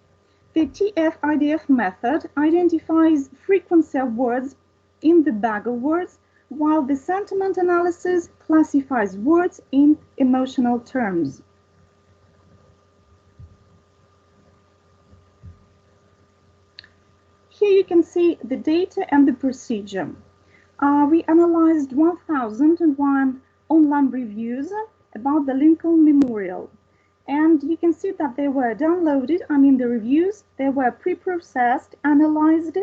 The TF-IDF method identifies frequency of words in the bag of words, while the sentiment analysis classifies words in emotional terms. Here you can see the data and the procedure. We analyzed 1,001 online reviews about the Lincoln Memorial. And you can see that they were downloaded, the reviews, they were pre-processed, analyzed,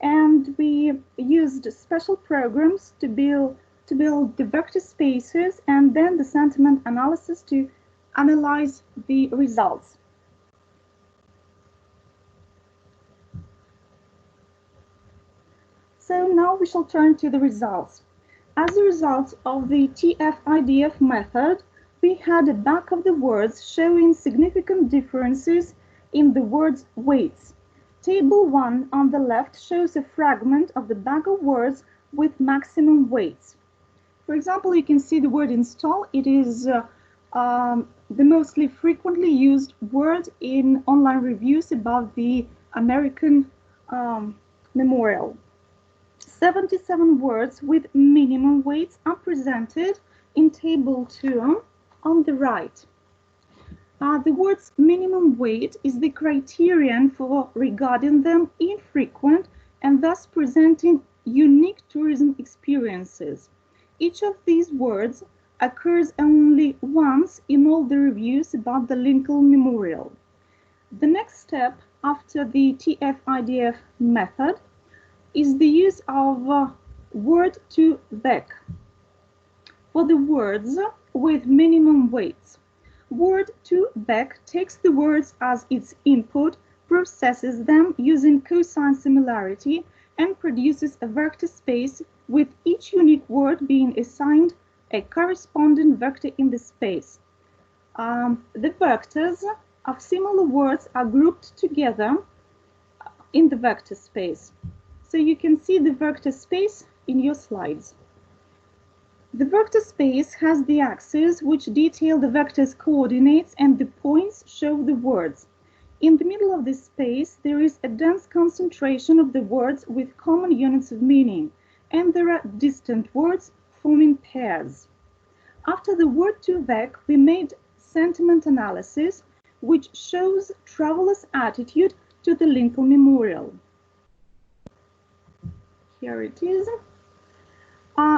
and we used special programs to build the vector spaces and then the sentiment analysis to analyze the results. So now we shall turn to the results. As a result of the TF-IDF method, we had a back of the words showing significant differences in the words' weights. Table 1 on the left shows a fragment of the bag of words with maximum weights. For example, you can see the word install. It is the mostly frequently used word in online reviews about the American Memorial. 77 words with minimum weights are presented in table 2 on the right. The word's minimum weight is the criterion for regarding them infrequent and thus presenting unique tourism experiences. Each of these words occurs only once in all the reviews about the Lincoln Memorial. The next step after the TF-IDF method is the use of word-to-vec for the words with minimum weights. Word-to-vec takes the words as its input, processes them using cosine similarity, and produces a vector space with each unique word being assigned a corresponding vector in the space. The vectors of similar words are grouped together in the vector space. So you can see the vector space in your slides. The vector space has the axes which detail the vector's coordinates, and the points show the words. In the middle of this space, there is a dense concentration of the words with common units of meaning, and there are distant words forming pairs. After the word-to-vec, we made sentiment analysis, which shows travelers' attitude to the Lincoln Memorial. Here it is.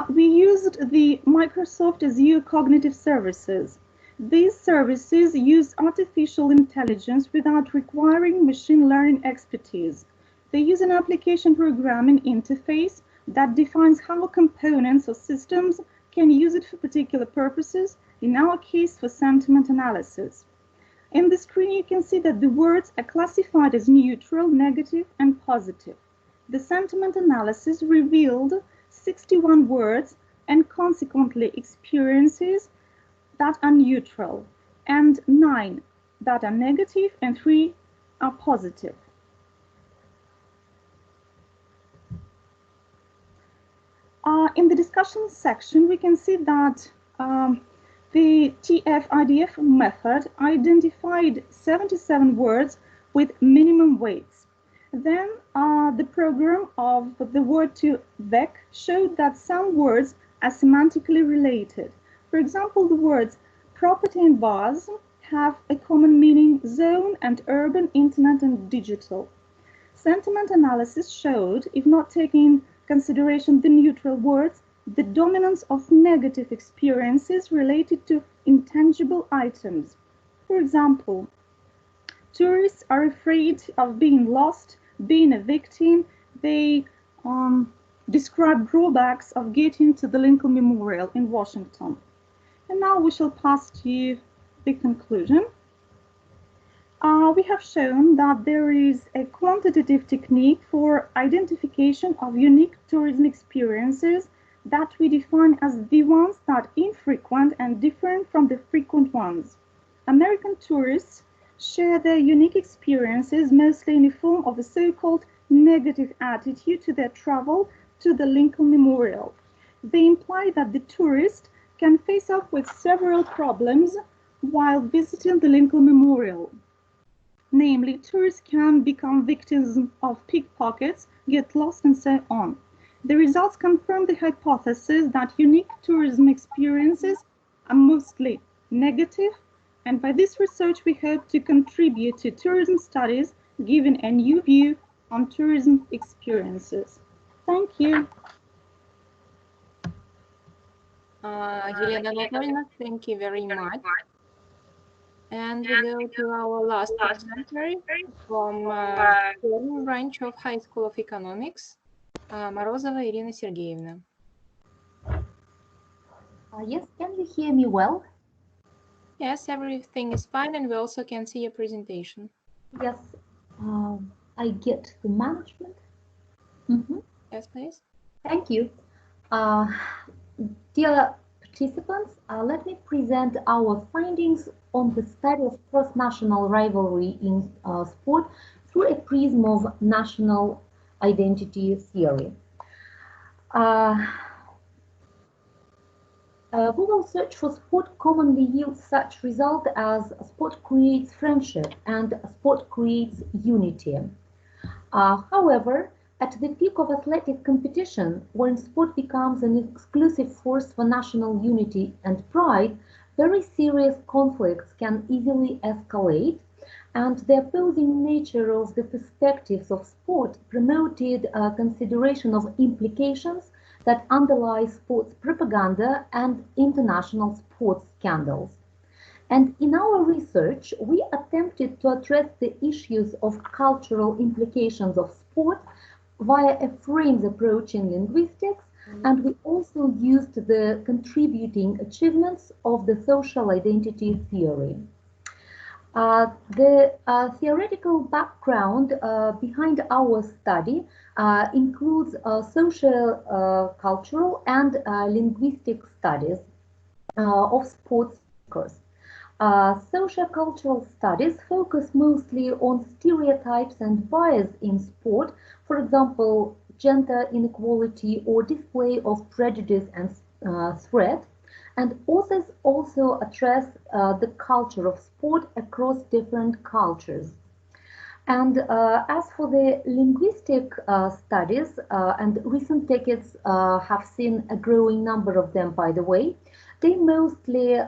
We used the Microsoft Azure Cognitive Services. These services use artificial intelligence without requiring machine learning expertise. They use an application programming interface that defines how components or systems can use it for particular purposes, in our case for sentiment analysis. In the screen you can see that the words are classified as neutral, negative, and positive. The sentiment analysis revealed 61 words and consequently experiences that are neutral, and 9 that are negative, and 3 are positive. In the discussion section, we can see that the TF-IDF method identified 77 words with minimum weights. Then the program of the word-to-vec showed that some words are semantically related. For example, the words property and bars have a common meaning: zone and urban, internet and digital. Sentiment analysis showed, if not taking in consideration the neutral words, the dominance of negative experiences related to intangible items. For example, tourists are afraid of being lost, being a victim. They describe drawbacks of getting to the Lincoln Memorial in Washington. And now we shall pass to the conclusion. We have shown that there is a quantitative technique for identification of unique tourism experiences that we define as the ones that are infrequent and different from the frequent ones. American tourists share their unique experiences mostly in the form of a so-called negative attitude to their travel to the Lincoln Memorial. They imply that the tourist can face off with several problems while visiting the Lincoln Memorial. Namely, tourists can become victims of pickpockets, get lost, and so on. The results confirm the hypothesis that unique tourism experiences are mostly negative, and by this research we hope to contribute to tourism studies, giving a new view on tourism experiences. Thank you. Елена Anatolyevna, thank you very much. And we go to our last presenter from the branch of High School of Economics, Morozova Irina Sergeyevna. Yes, can you hear me well? Yes, everything is fine, and we also can see your presentation. Yes, I get the management. Yes, please. Thank you. Dear participants, let me present our findings on the study of cross-national rivalry in sport through a prism of national identity theory. Google search for sport commonly yields such result as sport creates friendship and sport creates unity. However, at the peak of athletic competition, when sport becomes an exclusive force for national unity and pride, very serious conflicts can easily escalate, and the opposing nature of the perspectives of sport promoted consideration of implications that underlie sports propaganda and international sports scandals. And in our research, we attempted to address the issues of cultural implications of sport via a frames approach in linguistics, and we also used the contributing achievements of the social identity theory. The theoretical background behind our study includes social, cultural, and linguistic studies of sports speakers. Social-cultural studies focus mostly on stereotypes and bias in sport, for example, gender inequality or display of prejudice and threat. And authors also address the culture of sport across different cultures. And as for the linguistic studies, and recent decades have seen a growing number of them, by the way, they mostly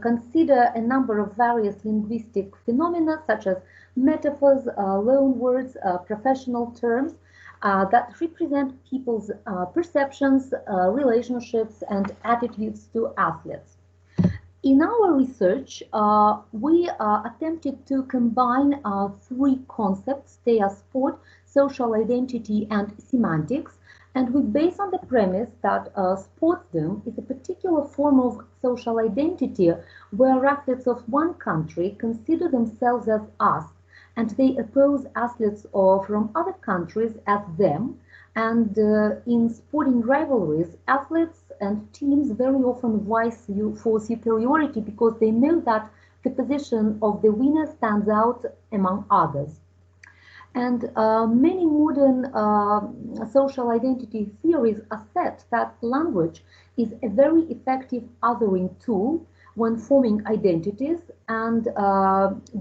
consider a number of various linguistic phenomena such as metaphors, loan words, professional terms that represent people's perceptions, relationships, and attitudes to athletes. In our research, we attempted to combine three concepts. They are sport, social identity, and semantics. And we base on the premise that sportsdom is a particular form of social identity where athletes of one country consider themselves as us, and they oppose athletes from other countries as them. And in sporting rivalries, athletes and teams very often vie for superiority because they know that the position of the winner stands out among others. And many modern social identity theories assert that language is a very effective othering tool when forming identities and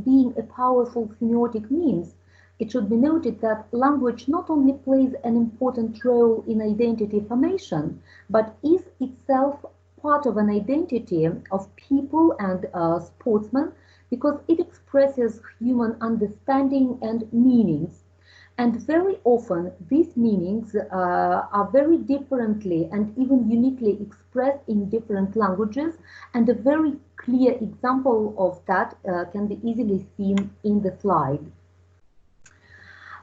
being a powerful semiotic means. It should be noted that language not only plays an important role in identity formation, but is itself part of an identity of people and sportsmen because it expresses human understanding and meanings. And very often these meanings are very differently and even uniquely expressed in different languages, and a very clear example of that can be easily seen in the slide.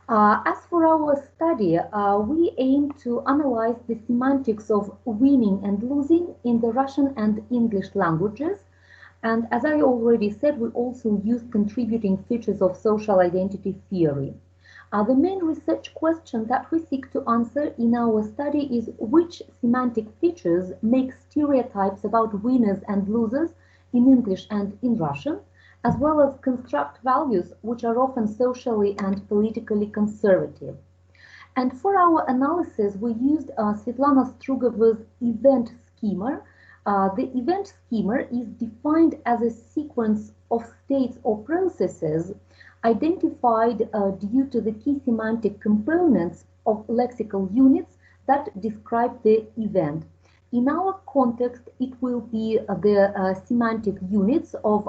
As for our study, we aim to analyze the semantics of winning and losing in the Russian and English languages. And as I already said, we also use contributing features of social identity theory. The main research question that we seek to answer in our study is which semantic features make stereotypes about winners and losers in English and in Russian, as well as construct values which are often socially and politically conservative. And for our analysis, we used Svetlana Strugova's event schema. The event schema is defined as a sequence of states or processes identified due to the key semantic components of lexical units that describe the event. In our context, it will be the semantic units of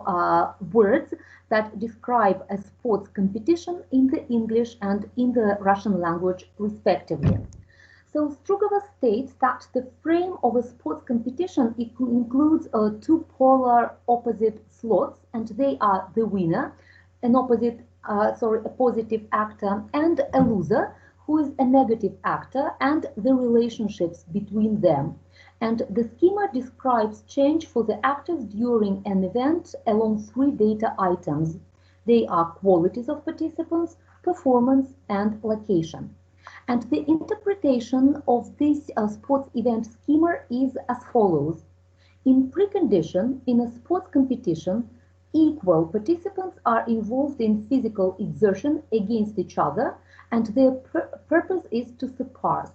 words that describe a sports competition in the English and in the Russian language, respectively. So Strugova states that the frame of a sports competition includes two polar opposite slots, and they are the winner, a positive actor, and a loser, who is a negative actor, and the relationships between them. And the schema describes change for the actors during an event along three data items. They are qualities of participants, performance, and location. And the interpretation of this sports event schema is as follows. In precondition, in a sports competition, equal participants are involved in physical exertion against each other, and their purpose is to surpass.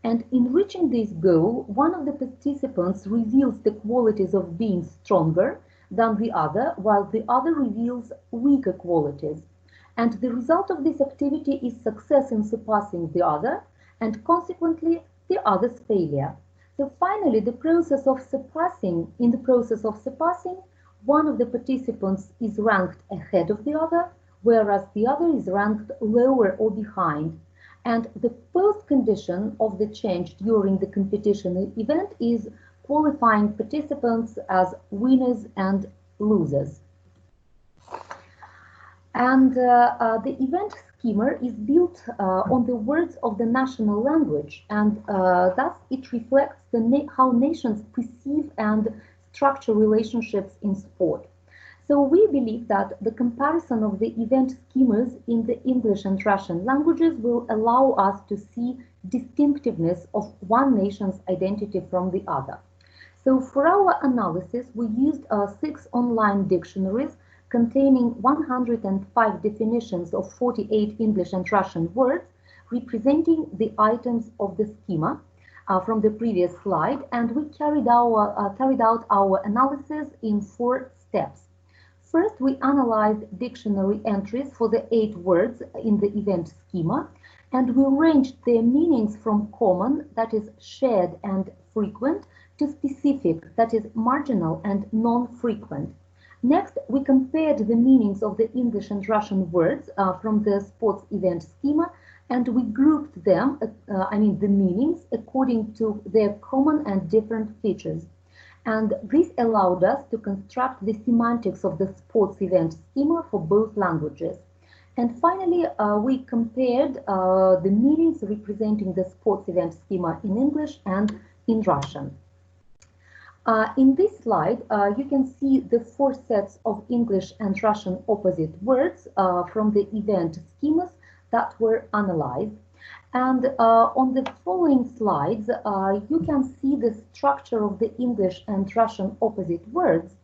And in reaching this goal, one of the participants reveals the qualities of being stronger than the other, while the other reveals weaker qualities. And the result of this activity is success in surpassing the other, and consequently, the other's failure. So finally, in the process of surpassing, one of the participants is ranked ahead of the other, whereas the other is ranked lower or behind. And the post-condition of the change during the competition event is qualifying participants as winners and losers. And the event schema is built on the words of the national language, and thus it reflects how nations perceive and structure relationships in sport. So we believe that the comparison of the event schemas in the English and Russian languages will allow us to see distinctiveness of one nation's identity from the other. So for our analysis, we used 6 online dictionaries containing 105 definitions of 48 English and Russian words representing the items of the schema from the previous slide, and we carried out our analysis in 4 steps. First, we analyzed dictionary entries for the 8 words in the event schema, and we ranged their meanings from common, that is shared and frequent, to specific, that is marginal and non-frequent. Next, we compared the meanings of the English and Russian words from the sports event schema, and we grouped them, the meanings, according to their common and different features. And this allowed us to construct the semantics of the sports event schema for both languages. And finally, we compared the meanings representing the sports event schema in English and in Russian. In this slide, you can see the 4 sets of English and Russian opposite words from the event schemas that were analyzed. And on the following slides, you can see the structure of the English and Russian opposite words.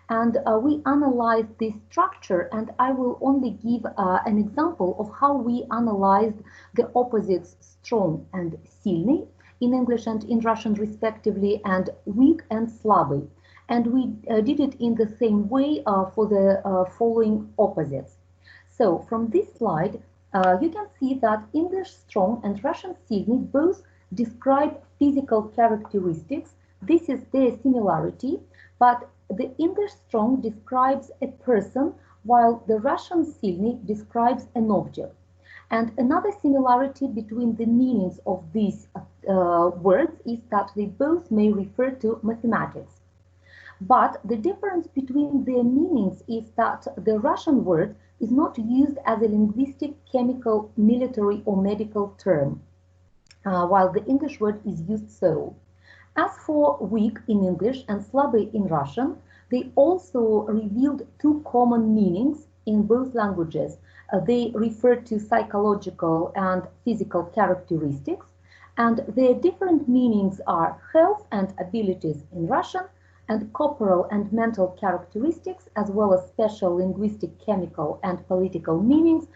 And we analyzed this structure, and I will only give an example of how we analyzed the opposites strong and silny in English and in Russian respectively, and weak and slabby. And we did it in the same way for the following opposites. So from this slide, you can see that English strong and Russian silny both describe physical characteristics. This is their similarity, but the English strong describes a person, while the Russian silny describes an object. And another similarity between the meanings of these words is that they both may refer to mathematics. But the difference between their meanings is that the Russian word is not used as a linguistic, chemical, military, or medical term, while the English word is used so. As for weak in English and slabby in Russian, they also revealed 2 common meanings in both languages. They refer to psychological and physical characteristics, and their different meanings are health and abilities in Russian, and corporal and mental characteristics, as well as special linguistic, chemical, and political meanings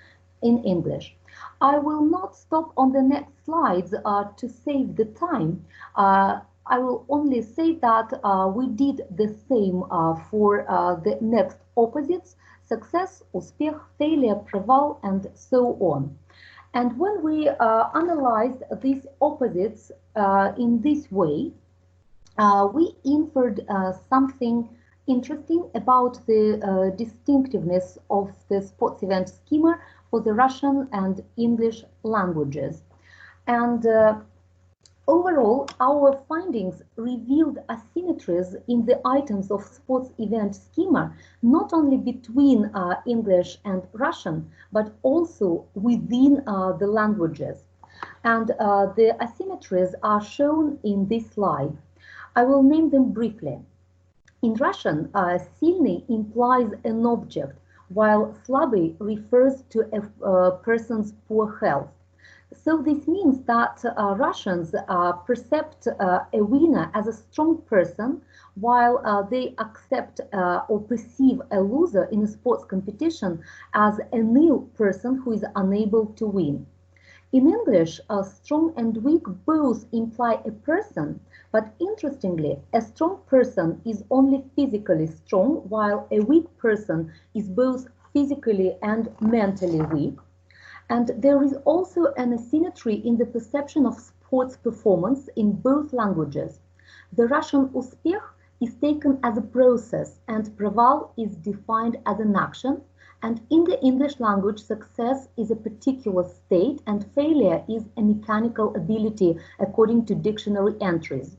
in English. I will not stop on the next slides to save the time. I will only say that we did the same for the next opposites: success, успех, failure, провал, and so on. And when we analyzed these opposites in this way, we inferred something interesting about the distinctiveness of the sports event schema for the Russian and English languages. And overall, our findings revealed asymmetries in the items of sports event schema, not only between English and Russian, but also within the languages. And the asymmetries are shown in this slide. I will name them briefly. In Russian, silny implies an object, while slabby refers to a person's poor health. So this means that Russians perceive a winner as a strong person, while they accept or perceive a loser in a sports competition as an ill person who is unable to win. In English, strong and weak both imply a person, but interestingly, a strong person is only physically strong, while a weak person is both physically and mentally weak. And there is also an asymmetry in the perception of sports performance in both languages. The Russian успех is taken as a process, and praval is defined as an action. And in the English language, success is a particular state and failure is a mechanical ability according to dictionary entries.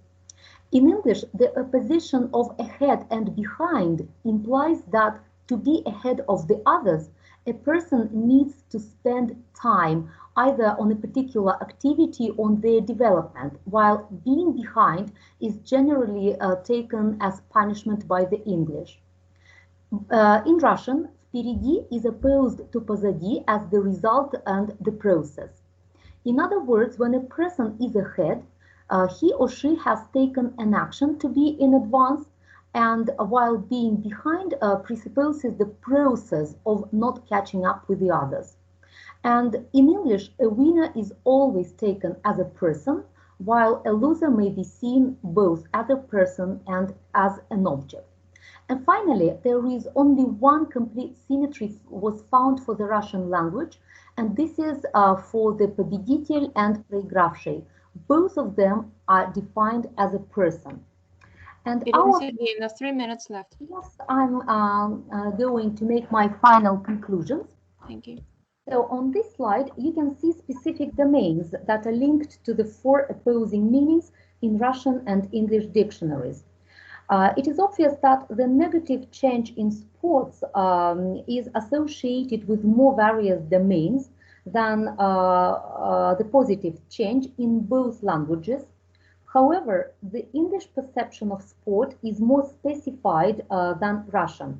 In English, the opposition of ahead and behind implies that to be ahead of the others, a person needs to spend time either on a particular activity or on their development, while being behind is generally taken as punishment by the English. In Russian, впереди is opposed to позади as the result and the process. In other words, when a person is ahead, he or she has taken an action to be in advance, and while being behind presupposes the process of not catching up with the others. And in English, a winner is always taken as a person, while a loser may be seen both as a person and as an object. And finally, there is only one complete symmetry was found for the Russian language, and this is for the победитель and проигравший. Both of them are defined as a person. And Irina Sergeyevna, 3 minutes left. Yes, I'm going to make my final conclusions. Thank you. So on this slide, you can see specific domains that are linked to the 4 opposing meanings in Russian and English dictionaries. It is obvious that the negative change in sports is associated with more various domains than the positive change in both languages. However, the English perception of sport is more specified than Russian.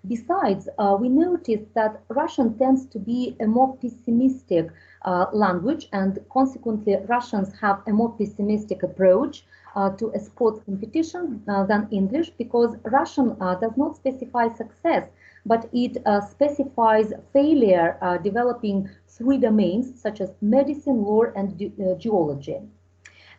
Besides, we noticed that Russian tends to be a more pessimistic language, and consequently Russians have a more pessimistic approach to a sports competition than English, because Russian does not specify success, but it specifies failure developing 3 domains such as medicine, law, and geology.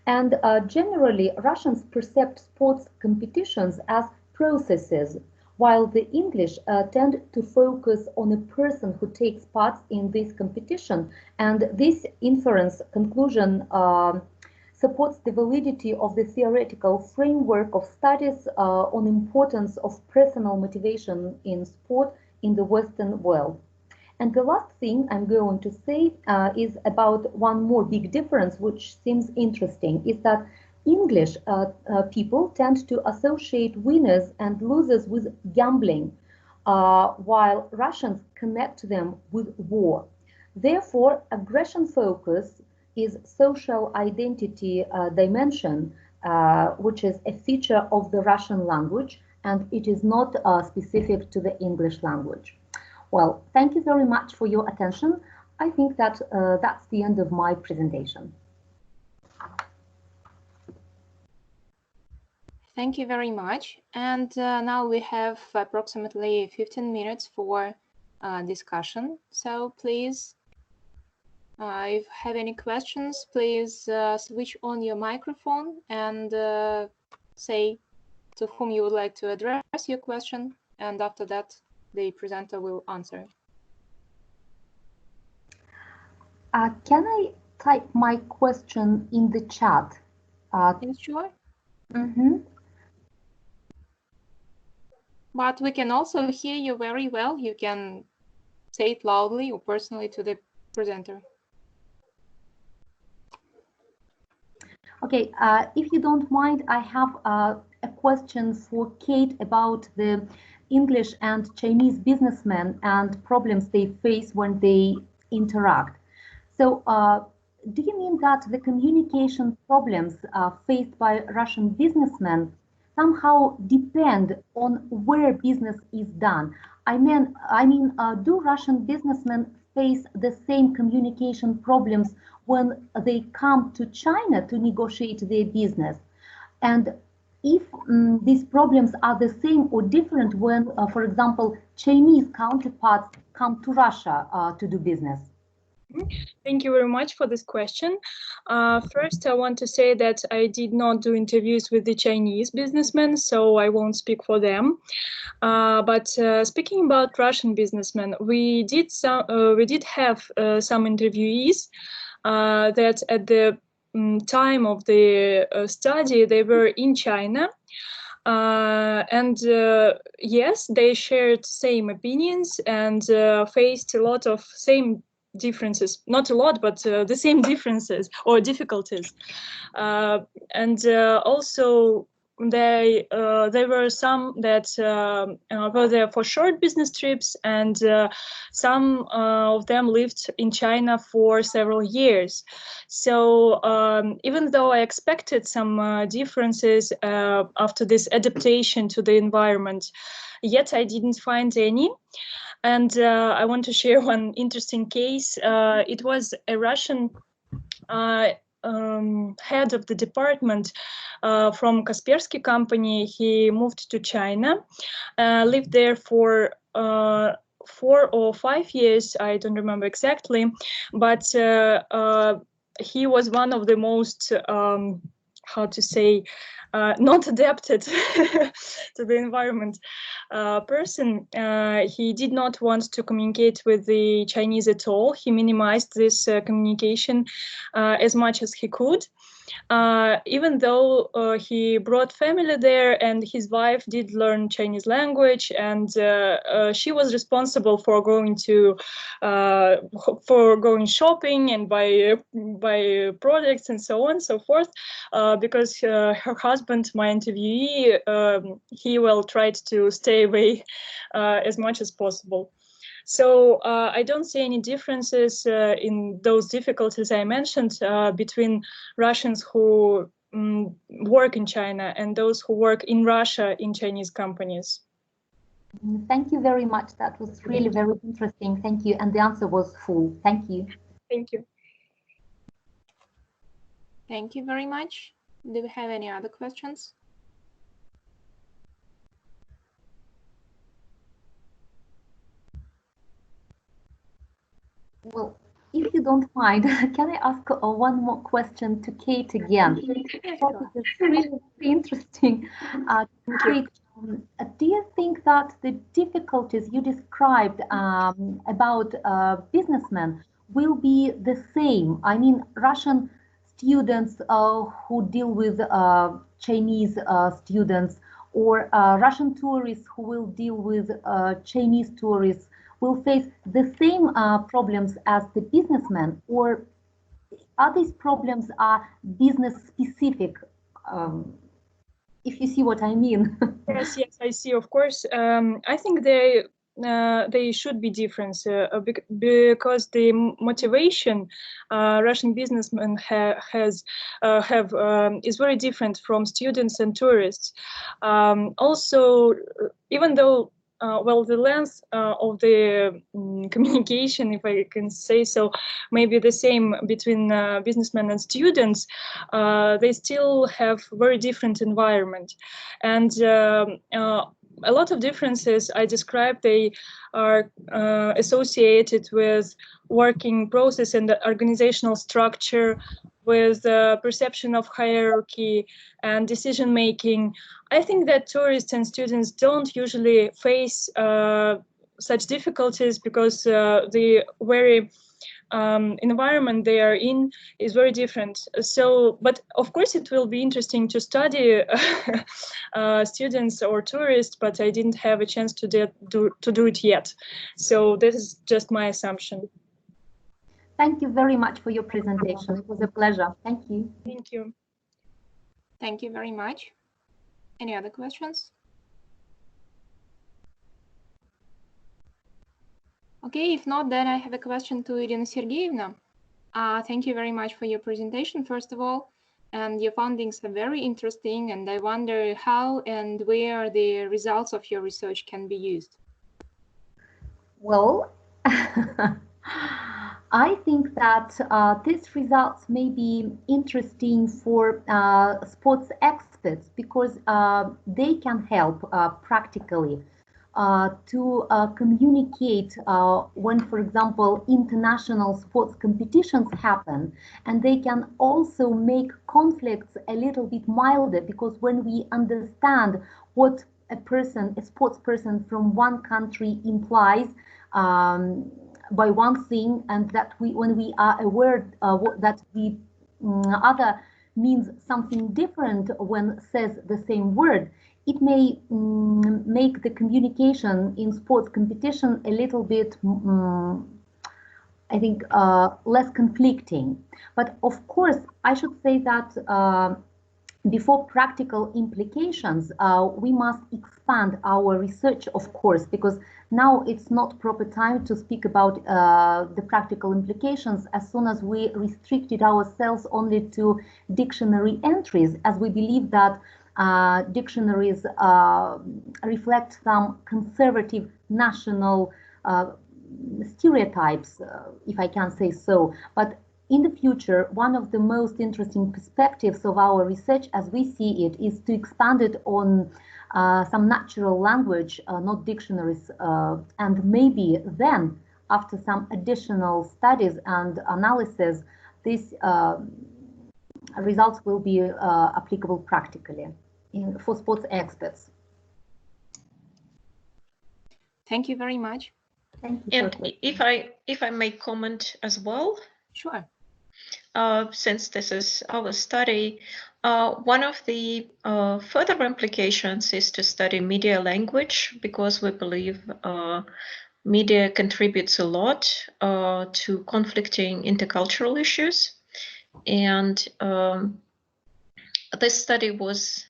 And generally, Russians perceive sports competitions as processes, while the English tend to focus on a person who takes part in this competition. And this inference conclusion supports the validity of the theoretical framework of studies on importance of personal motivation in sport in the Western world. And the last thing I'm going to say is about one more big difference, which seems interesting, is that English people tend to associate winners and losers with gambling, while Russians connect them with war. Therefore, aggression focus is social identity dimension, which is a feature of the Russian language, and it is not specific to the English language. Well, thank you very much for your attention. I think that that's the end of my presentation. Thank you very much. And now we have approximately 15 minutes for discussion. So please, if you have any questions, please switch on your microphone and say to whom you would like to address your question. And after that, the presenter will answer. Can I type my question in the chat? Yes, sure. Mm-hmm. But we can also hear you very well. You can say it loudly or personally to the presenter. Okay, if you don't mind, I have a question for Kate about the English and Chinese businessmen and problems they face when they interact. So do you mean that the communication problems faced by Russian businessmen somehow depend on where business is done? I mean, do Russian businessmen face the same communication problems when they come to China to negotiate their business? And if these problems are the same or different when, for example, Chinese counterparts come to Russia to do business? Thank you very much for this question. First, I want to say that I did not do interviews with the Chinese businessmen, so I won't speak for them. But speaking about Russian businessmen, we did have some interviewees that at the time of the study, they were in China. Yes, they shared same opinions and faced a lot of same differences. Not a lot, but the same differences or difficulties. Also, there were some that were there for short business trips, and some of them lived in China for several years. So even though I expected some differences after this adaptation to the environment, yet I didn't find any. And I want to share one interesting case. It was a Russian head of the department from Kaspersky company. He moved to China, lived there for 4 or 5 years, I don't remember exactly, but he was one of the most, how to say, not adapted to the environment person. He did not want to communicate with the Chinese at all. He minimized this communication as much as he could. Even though he brought family there, and his wife did learn Chinese language, and she was responsible for going shopping and buy products and so on and so forth, because her husband, my interviewee, he tried to stay away as much as possible. So I don't see any differences in those difficulties I mentioned between Russians who work in China and those who work in Russia in Chinese companies. Thank you very much. That was really very interesting. Thank you. And the answer was full. Thank you. Thank you. Thank you very much. Do we have any other questions? Well, if you don't mind, can I ask one more question to Kate again? It's really interesting. Kate, do you think that the difficulties you described about businessmen will be the same? I mean, Russian students who deal with Chinese students, or Russian tourists who will deal with Chinese tourists, will face the same problems as the businessmen, or are these problems business specific? If you see what I mean. Yes, I see. Of course, I think they should be different because the motivation Russian businessmen have is very different from students and tourists. Also, even though the length of the communication, if I can say so, maybe the same between businessmen and students, they still have very different environment. And a lot of differences I described, they are associated with working process and the organizational structure, with perception of hierarchy and decision making. I think that tourists and students don't usually face such difficulties because the very environment they are in is very different. So, but of course it will be interesting to study students or tourists, but I didn't have a chance to do it yet. So this is just my assumption. Thank you very much for your presentation. It was a pleasure. Thank you. Thank you. Thank you very much. Any other questions? Okay, if not, then I have a question to Irina Sergeyevna. Thank you very much for your presentation, first of all. And your findings are very interesting, and I wonder how and where the results of your research can be used. Well, I think that these results may be interesting for sports experts because they can help practically to communicate when, for example, international sports competitions happen, and they can also make conflicts a little bit milder, because when we understand what a sports person from one country implies by one thing, and that when we are aware that the other means something different when says the same word, it may make the communication in sports competition a little bit, I think, less conflicting. But of course, I should say that before practical implications, we must expand our research, of course, because now it's not proper time to speak about the practical implications as soon as we restricted ourselves only to dictionary entries, as we believe that dictionaries reflect some conservative national stereotypes, if I can say so. But in the future, one of the most interesting perspectives of our research, as we see it, is to expand it on some natural language, not dictionaries, and maybe then, after some additional studies and analysis, these results will be applicable practically for sports experts. Thank you very much. Thank you. And if I may comment as well. Sure. Since this is our study, one of the further implications is to study media language, because we believe media contributes a lot to conflicting intercultural issues. And this study was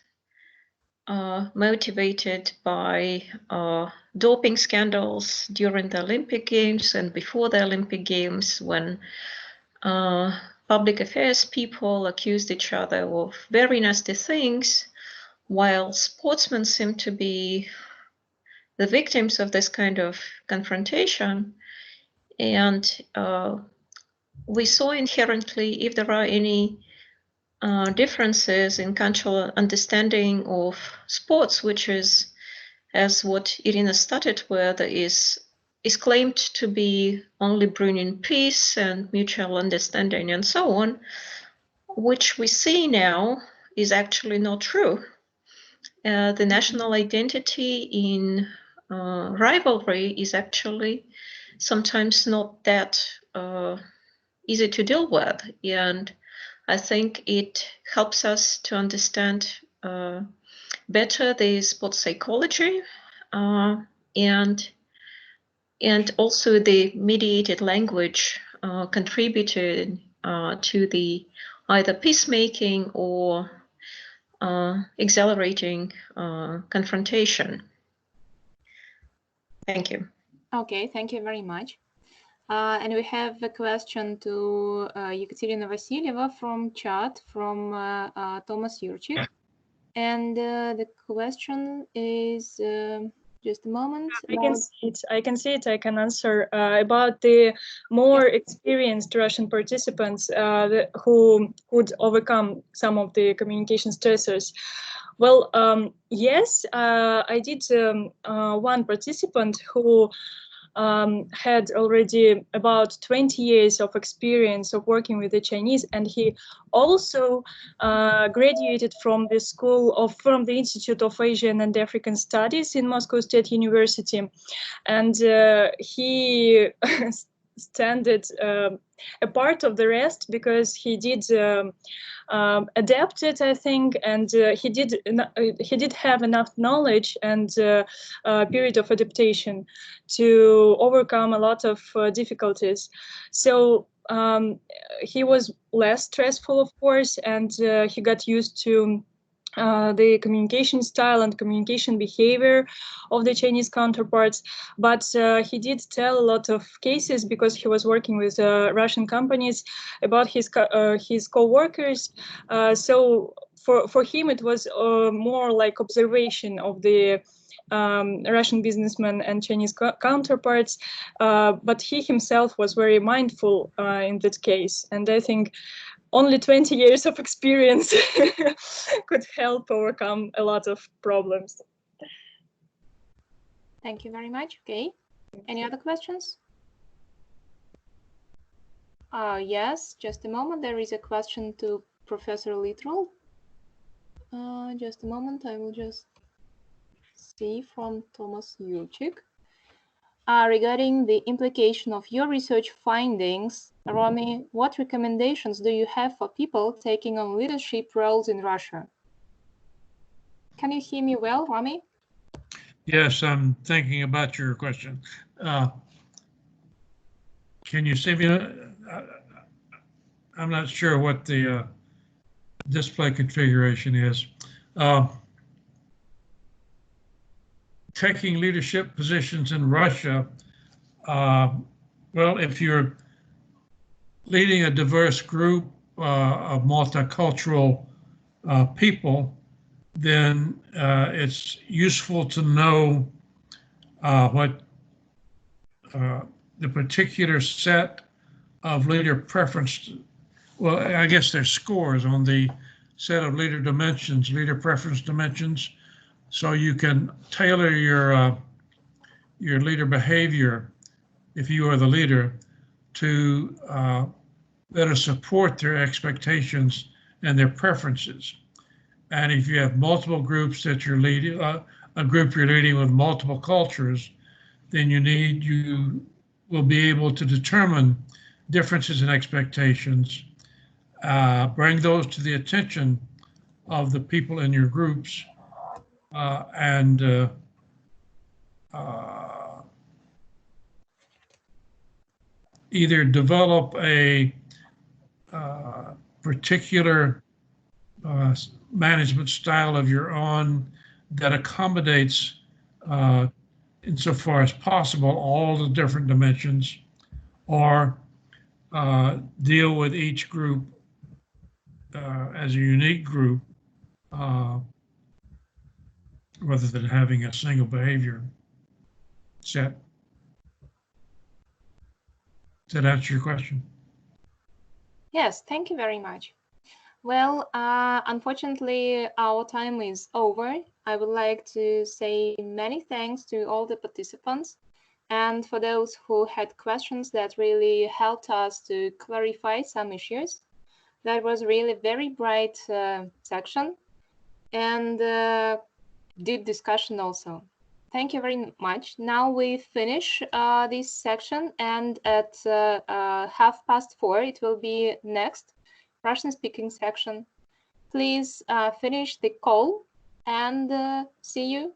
motivated by doping scandals during the Olympic Games and before the Olympic Games, when public affairs people accused each other of very nasty things, while sportsmen seem to be the victims of this kind of confrontation. And we saw inherently if there are any differences in cultural understanding of sports, which is, as what Irina started with, is claimed to be only bringing peace and mutual understanding and so on, which we see now is actually not true. The national identity in rivalry is actually sometimes not that easy to deal with. And I think it helps us to understand better the sports psychology and also the mediated language contributed to the either peacemaking or accelerating confrontation. Thank you. Okay, thank you very much. And we have a question to Ekaterina Vasilyeva from chat from Thomas Yurchik. And the question is, just a moment. I can see it. I can answer about the more experienced Russian participants who could overcome some of the communication stressors. Well, yes, I did one participant who had already about 20 years of experience of working with the Chinese, and he also graduated from the from the Institute of Asian and African Studies in Moscow State University, and he standed a part of the rest because he did adapt it, I think, and he did have enough knowledge and period of adaptation to overcome a lot of difficulties. So he was less stressful, of course, and he got used to the communication style and communication behavior of the Chinese counterparts, but he did tell a lot of cases because he was working with Russian companies about his co-workers. So for him it was more like observation of the Russian businessmen and Chinese counterparts, but he himself was very mindful in that case, and I think only 20 years of experience could help overcome a lot of problems. Thank you very much. Okay. Any other questions? Yes, just a moment. There is a question to Professor Littrell. Just a moment. I will just see from Thomas Yurchik. Regarding the implication of your research findings, Romy, what recommendations do you have for people taking on leadership roles in Russia? Can you hear me well, Rami? Yes, I'm thinking about your question. Can you see me? I'm not sure what the display configuration is. Taking leadership positions in Russia, well, if you're leading a diverse group of multicultural people, then it's useful to know what the particular set of leader preference, well, I guess there's scores on the set of leader dimensions, leader preference dimensions, so you can tailor your leader behavior, if you are the leader, to better support their expectations and their preferences. And if you have multiple groups that you're leading, a group you're leading with multiple cultures, then you will be able to determine differences in expectations, bring those to the attention of the people in your groups, and either develop a particular management style of your own that accommodates, insofar as possible, all the different dimensions, or deal with each group as a unique group, rather than having a single behavior set. Does that answer your question? Yes, thank you very much. Well, unfortunately, our time is over. I would like to say many thanks to all the participants, and for those who had questions that really helped us to clarify some issues. That was really very bright section and deep discussion also. Thank you very much. Now we finish this section, and at 4:30 it will be next Russian speaking section. Please finish the call and see you